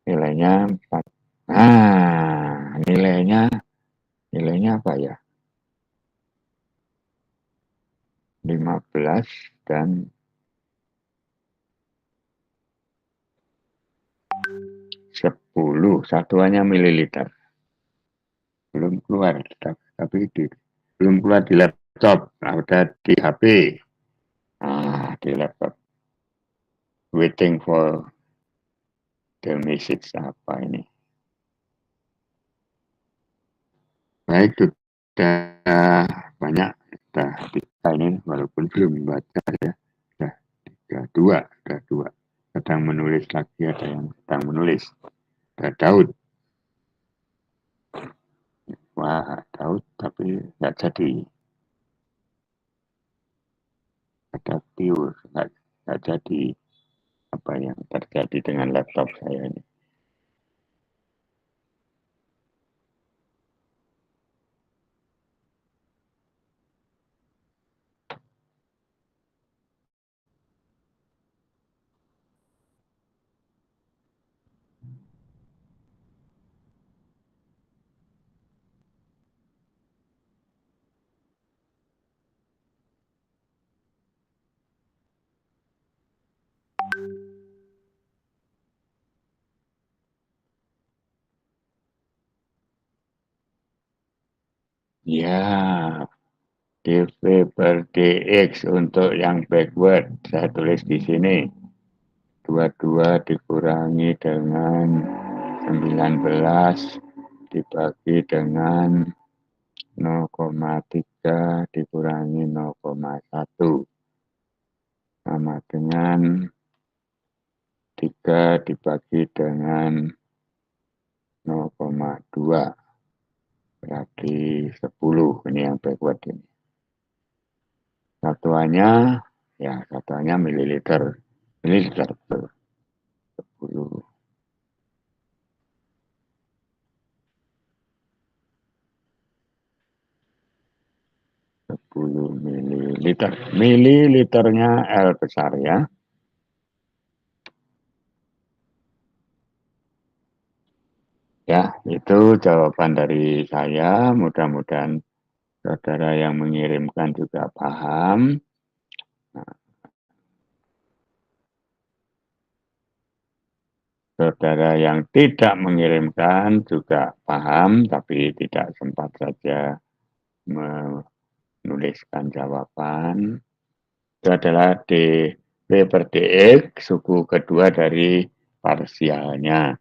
C: Nilainya 4. Nah, nilainya apa ya? 15 dan 10. Satuannya mililiter. Belum keluar, tapi belum keluar di laptop. Ada di HP. Di laptop. Waiting for the message apa ini. Baik, sudah banyak. Kita ini walaupun belum baca ya. Sudah dua. Sedang menulis lagi, ada yang sedang menulis. Ada Daud. Wah, Daud tapi nggak jadi. Ada Tiur, nggak jadi. apa yang terjadi dengan laptop saya ini. Ya, dv per dx untuk yang backward saya tulis di sini. 22 dikurangi dengan 19 dibagi dengan 0,3 dikurangi 0,1 sama dengan 3 dibagi dengan 0,2 berarti 10. Ini yang backward ini. Satuannya mililiter. Mililiter betul. 10. 10 mililiter. Mililiternya L besar ya. Ya, itu jawaban dari saya. Mudah-mudahan saudara yang mengirimkan juga paham. Saudara yang tidak mengirimkan juga paham, tapi tidak sempat saja menuliskan jawaban. Itu adalah dv per dx, suku kedua dari parsialnya.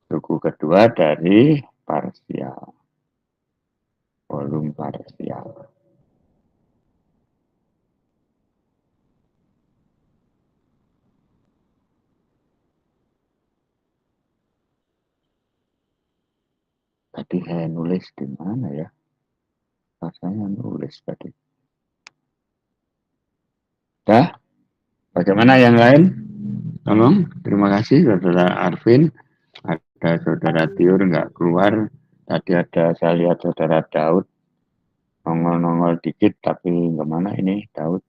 C: Suku kedua dari parsial. Volume parsial. Tadi saya nulis di mana ya? Rasanya nulis tadi. Dah? Bagaimana yang lain? Tolong, terima kasih saudara Arvin. Ada saudara Tiur nggak keluar. Tadi ada saya lihat saudara Daud nongol-nongol dikit, tapi kemana ini Daud?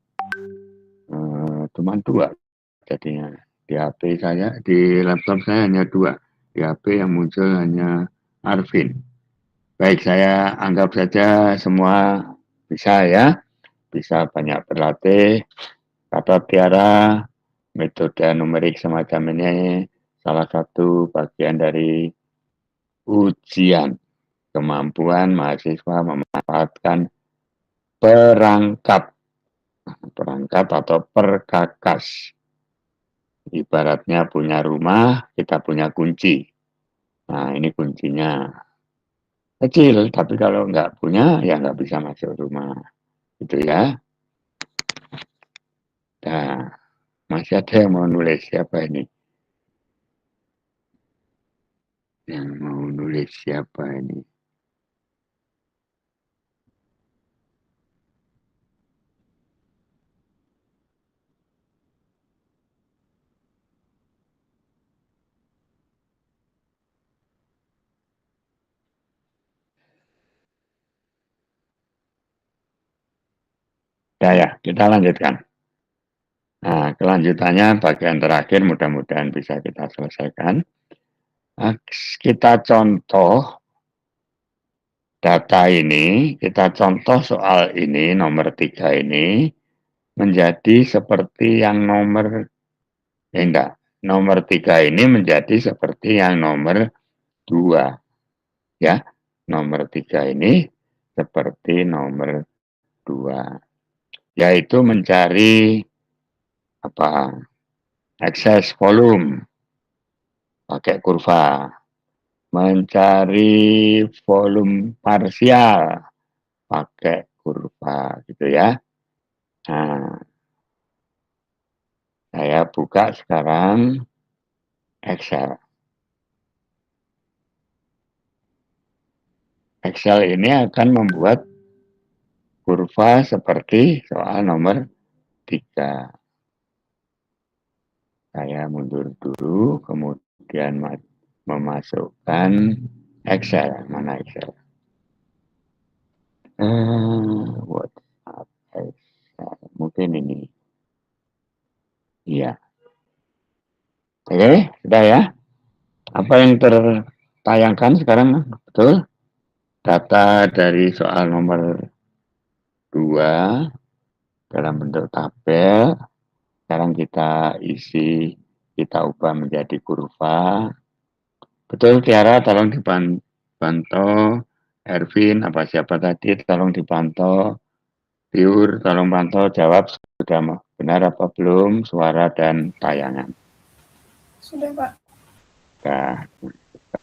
C: Cuma 2 jadinya. Di HP saya, di laptop saya hanya 2. Di HP yang muncul hanya Arvin. Baik, saya anggap saja semua bisa ya. Bisa banyak berlatih. Kata Tiara, metode numerik semacam ini salah satu bagian dari ujian kemampuan mahasiswa memanfaatkan perangkat atau perkakas. Ibaratnya punya rumah, kita punya kunci. Nah, ini kuncinya. Kecil, tapi kalau nggak punya, ya nggak bisa masuk rumah. Gitu ya. Nah, masih ada yang mau nulis siapa ini? Yang mau nulis siapa ini? Ya, kita lanjutkan. Nah, kelanjutannya bagian terakhir mudah-mudahan bisa kita selesaikan. Nah, kita contoh data ini, kita contoh soal ini, nomor 3 ini, menjadi seperti yang nomor 3 ini menjadi seperti yang nomor 2. Ya, nomor 3 ini seperti nomor 2. Yaitu mencari excess volume pakai kurva, mencari volume parsial pakai kurva gitu ya. Nah, saya buka sekarang Excel. Excel ini akan membuat kurva seperti soal nomor 3. Saya mundur dulu, kemudian memasukkan Excel. Mana Excel? WhatsApp Excel. Mungkin ini. Iya. Oke, sudah ya. Apa yang tertayangkan sekarang? Betul? Data dari soal nomor 2 dalam bentuk tabel. Sekarang kita isi, kita ubah menjadi kurva. Betul, Tiara, tolong dipantau. Ervin, apa siapa tadi, tolong dipantau. Tiur, tolong pantau, jawab sudah benar apa belum, suara dan tayangan.
B: Sudah, Pak.
C: Nah,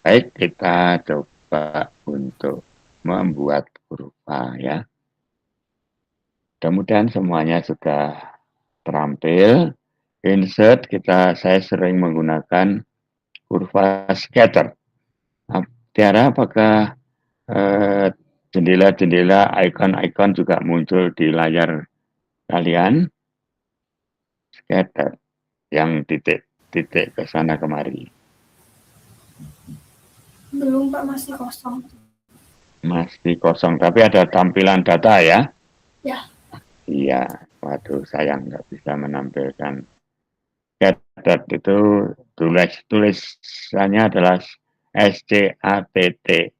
C: baik, kita coba untuk membuat kurva ya. Mudah-mudahan semuanya sudah terampil. Insert, saya sering menggunakan kurva scatter. Tiara, apakah jendela-jendela, ikon-ikon juga muncul di layar kalian? Scatter, yang titik ke sana kemari.
B: Belum, Pak, masih kosong.
C: Masih kosong, tapi ada tampilan data ya?
B: Ya.
C: Iya, waduh sayang nggak bisa menampilkan. Scatter itu tulisannya adalah SCATTER.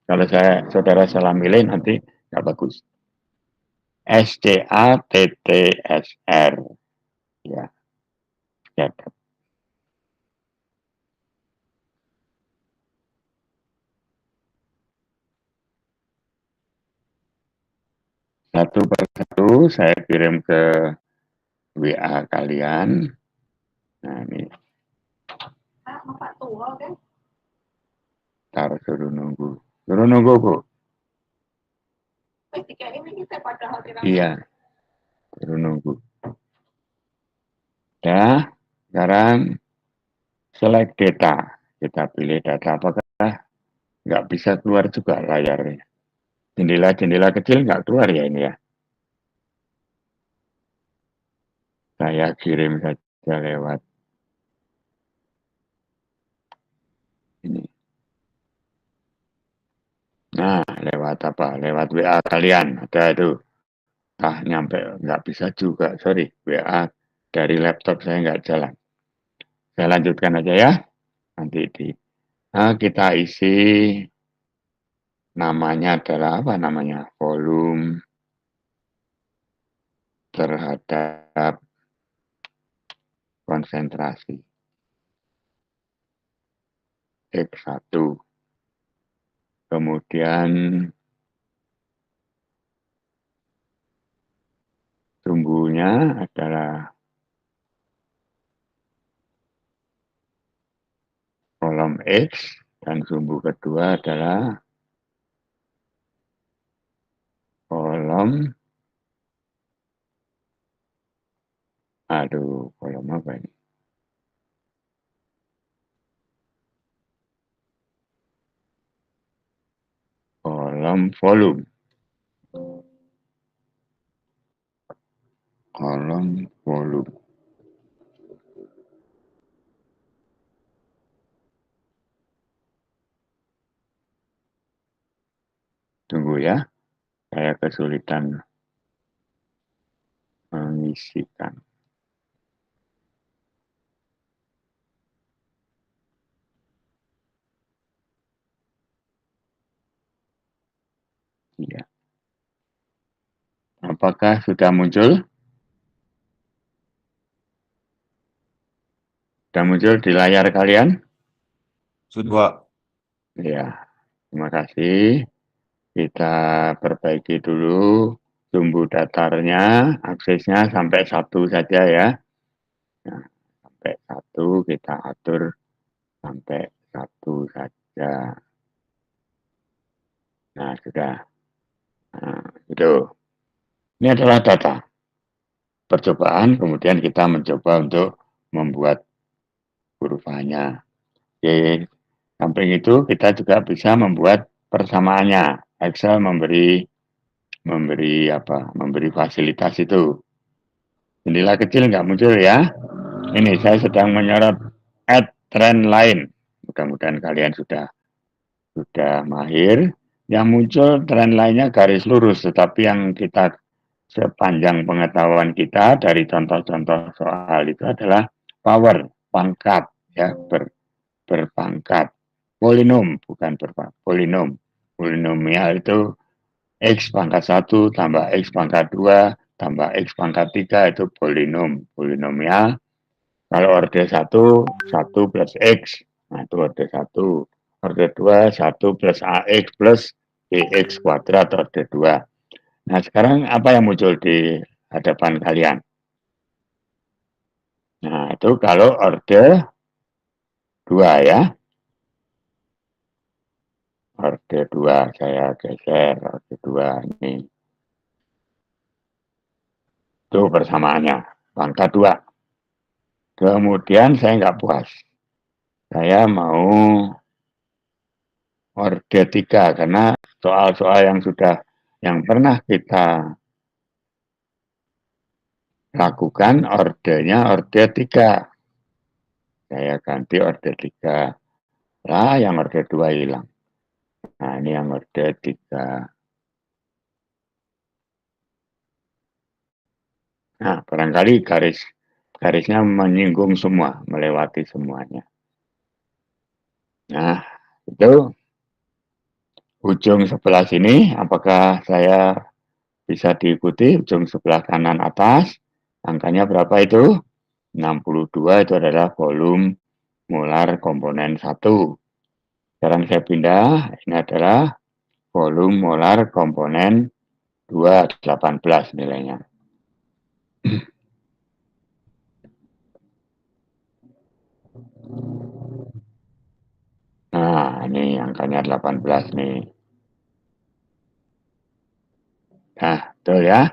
C: Kalau saudara salah milih nanti nggak bagus. SCATTSR. Ya, scatter. Satu persatu saya kirim ke WA kalian. Nah ini. Ntar suruh nunggu. Suruh nunggu, Bu. Iya, suruh nunggu. Ya, sekarang select data. Kita pilih data. Apakah nggak bisa keluar juga layarnya? Jendela-jendela kecil nggak keluar ya ini ya? Saya kirim saja lewat ini. Nah, lewat apa? Lewat WA kalian. Ada itu. Nyampe nggak bisa juga. Sorry, WA dari laptop saya nggak jalan. Saya lanjutkan aja ya. Nanti kita isi namanya adalah apa namanya? Volume terhadap konsentrasi. X1. Kemudian sumbunya adalah kolom X dan sumbu kedua adalah kolom kolom apa ini? Kolom volume. Kolom volume. Tunggu ya, saya kesulitan mengisikan. Ya. Apakah sudah muncul? Sudah muncul di layar kalian?
A: Sudah.
C: Ya, terima kasih. Kita perbaiki dulu sumbu datarnya, aksesnya sampai 1 saja ya. Nah, sampai 1 kita atur sampai 1 saja. Nah, sudah. Nah, itu. Ini adalah data. Percobaan, kemudian kita mencoba untuk membuat kurvanya. Oke, samping itu kita juga bisa membuat persamaannya. Excel memberi fasilitas itu. Jendela kecil nggak muncul ya. Ini saya sedang menyorot add trend line. Mudah-mudahan kalian sudah mahir. Yang muncul tren lainnya garis lurus, tetapi yang kita sepanjang pengetahuan kita dari contoh-contoh soal itu adalah power, pangkat, ya, berpangkat. Polinom, bukan berpangkat, polinom. Polinomial itu X pangkat 1 tambah X pangkat 2 tambah X pangkat 3 itu polinom, polinomial. Kalau orde 1, 1 plus X, nah itu orde 1. Orde 2, 1 plus AX plus BX kuadrat, orde 2. Nah, sekarang apa yang muncul di hadapan kalian? Nah, itu kalau orde 2 ya. Orde 2, saya geser orde 2 ini. Itu persamaannya, pangkat 2. Kemudian saya nggak puas. Saya mau orde 3 karena soal-soal yang pernah kita lakukan ordenya orde 3. Saya ganti orde 3. Lah, yang orde 2 hilang. Nah, ini yang orde 3. Nah, barangkali garisnya menyinggung semua, melewati semuanya. Nah, itu ujung sebelah sini, apakah saya bisa diikuti? Ujung sebelah kanan atas, angkanya berapa itu? 62 itu adalah volume molar komponen 1. Sekarang saya pindah, ini adalah volume molar komponen 2, 18 nilainya. Nah, ini angkanya 18 nih. Nah, betul ya.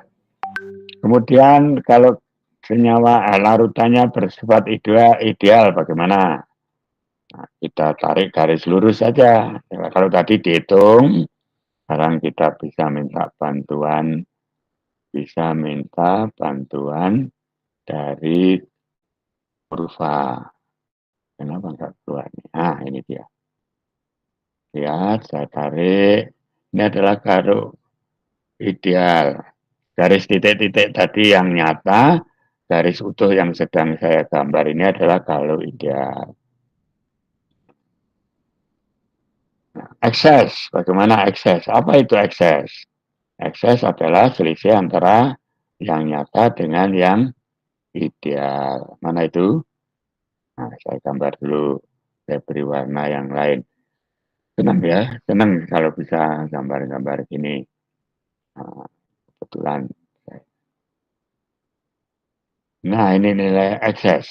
C: Kemudian kalau senyawa larutannya bersifat ideal bagaimana? Nah, kita tarik garis lurus saja. Kalau tadi dihitung, sekarang kita bisa minta bantuan dari kurva. Kenapa enggak keluar? Nah, ini dia. Lihat, saya tarik. Ini adalah garis ideal. Garis titik-titik tadi yang nyata, garis utuh yang sedang saya gambar ini adalah kalau ideal. Ekses, bagaimana ekses? Apa itu ekses? Ekses adalah selisih antara yang nyata dengan yang ideal. Mana itu? Nah, saya gambar dulu. Saya beri warna yang lain. Senang ya, senang kalau bisa gambar-gambar gini. Nah, kebetulan. Nah, ini nilai ekses.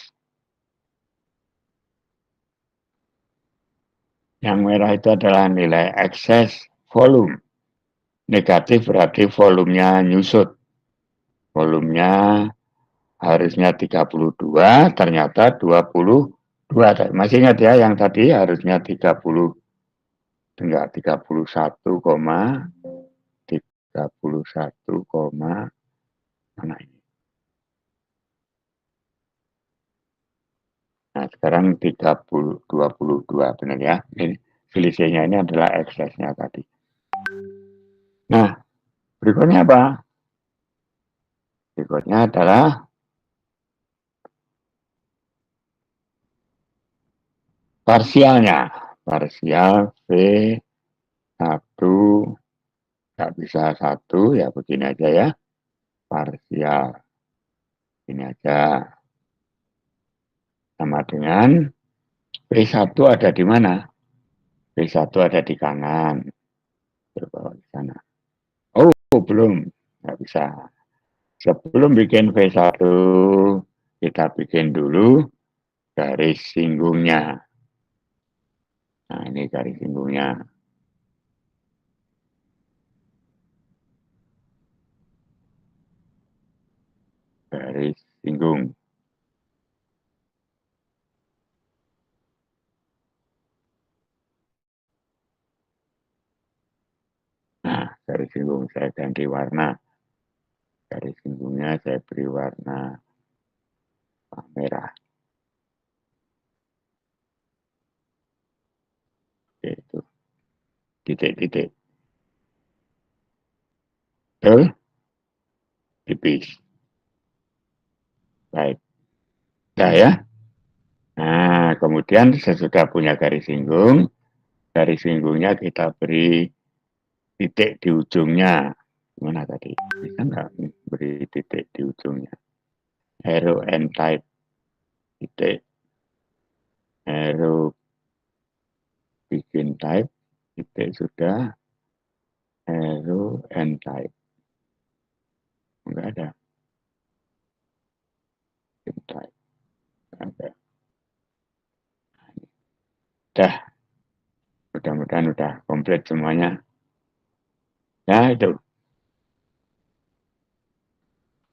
C: Yang merah itu adalah nilai ekses volume. Negatif berarti volumenya nyusut. Volumenya harusnya 32, ternyata 22. Masih ingat ya yang tadi harusnya 30, enggak 31, mana ini? Nah, sekarang 22, benar ya. Ini selisihnya ini adalah eksesnya tadi. Nah, berikutnya apa? Berikutnya adalah parsialnya. Parsial V1, nggak bisa 1, ya begini aja ya. Parsial. Ini aja. Sama dengan V1 ada di mana? V1 ada di kanan. Terbawa di sana. Oh, belum. Nggak bisa. Sebelum bikin V1, kita bikin dulu garis singgungnya. Nah, ini garis singgungnya. Garis singgung. Nah, garis singgung saya ganti warna. Garis singgungnya saya beri warna merah. titik-titik. Betul? Tipis. Baik. Nah ya. Nah, kemudian sesudah punya garis singgungnya kita beri titik di ujungnya. Gimana tadi? Bisa nggak beri titik di ujungnya? Arrow and type. Titik. Arrow bikin type. Titik sudah. Arrow and type. Enggak ada. Bikin type. Ada. Dah. Mudah-mudahan udah komplit semuanya. Ya, itu.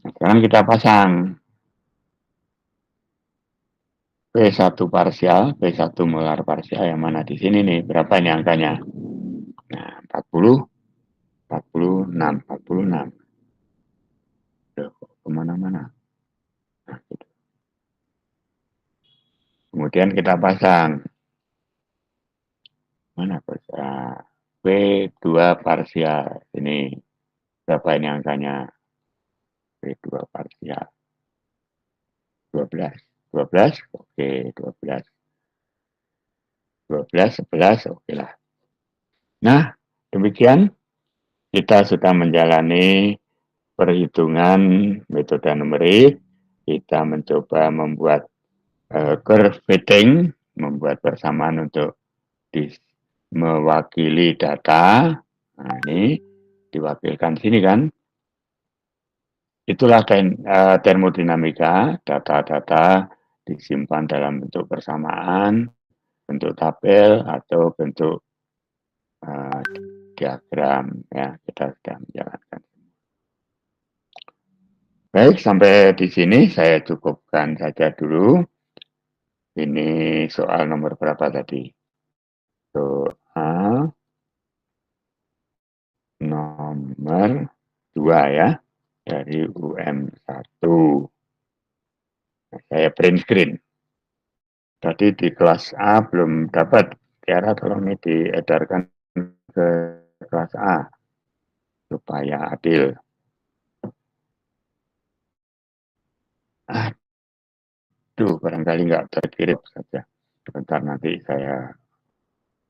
C: Nah, sekarang kita pasang P1 parsial, P1 molar parsial yang mana di sini nih? Berapa ini angkanya? Nah, 40, 46, 46. Duh, kemana-mana. Nah, gitu. Kemudian kita pasang. Mana pasang? P2 parsial. Ini berapa ini angkanya? P2 parsial. 12. 12, oke, 12. 12, 11, oke lah. Nah, demikian kita sudah menjalani perhitungan metode numerik. Kita mencoba membuat curve fitting, membuat persamaan untuk mewakili data. Nah, ini diwakilkan sini kan. Itulah termodinamika, data-data disimpan dalam bentuk persamaan, bentuk tabel, atau bentuk diagram. Ya, kita sudah menjalankan. Baik, sampai di sini saya cukupkan saja dulu. Ini soal nomor berapa tadi? Soal nomor 2 ya, dari UM1. Nah, saya print screen. Tadi di kelas A belum dapat. Tiara tolong ini diedarkan ke kelas A supaya adil. Aduh, barangkali nggak terkirim saja. Sebentar nanti saya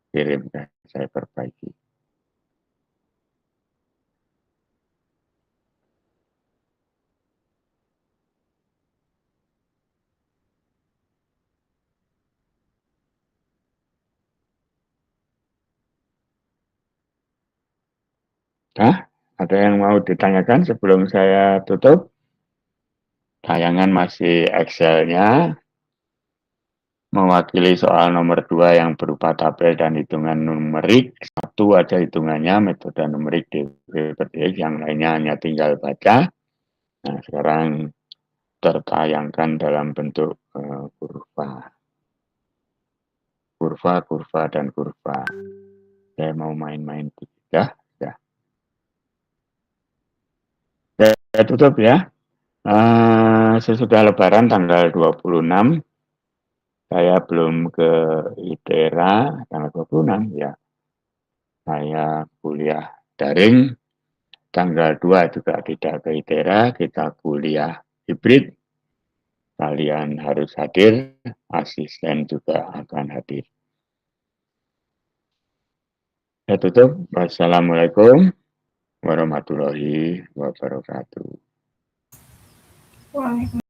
C: kirim, saya perbaiki. Hah? Ada yang mau ditanyakan sebelum saya tutup? Tayangan masih Excel-nya, mewakili soal nomor 2 yang berupa tabel dan hitungan numerik. Satu aja hitungannya, metode numerik DWPDX, yang lainnya hanya tinggal baca. Nah, sekarang tertayangkan dalam bentuk kurva, dan kurva. Saya mau main-main ya. Saya tutup ya. Sesudah Lebaran tanggal 26, saya belum ke ITERA tanggal 26 ya. Saya kuliah daring. Tanggal 2 juga tidak ke ITERA, kita kuliah hibrid. Kalian harus hadir, asisten juga akan hadir. Saya tutup. Wassalamualaikum warahmatullahi wabarakatuh.
B: Waalaikumsalam.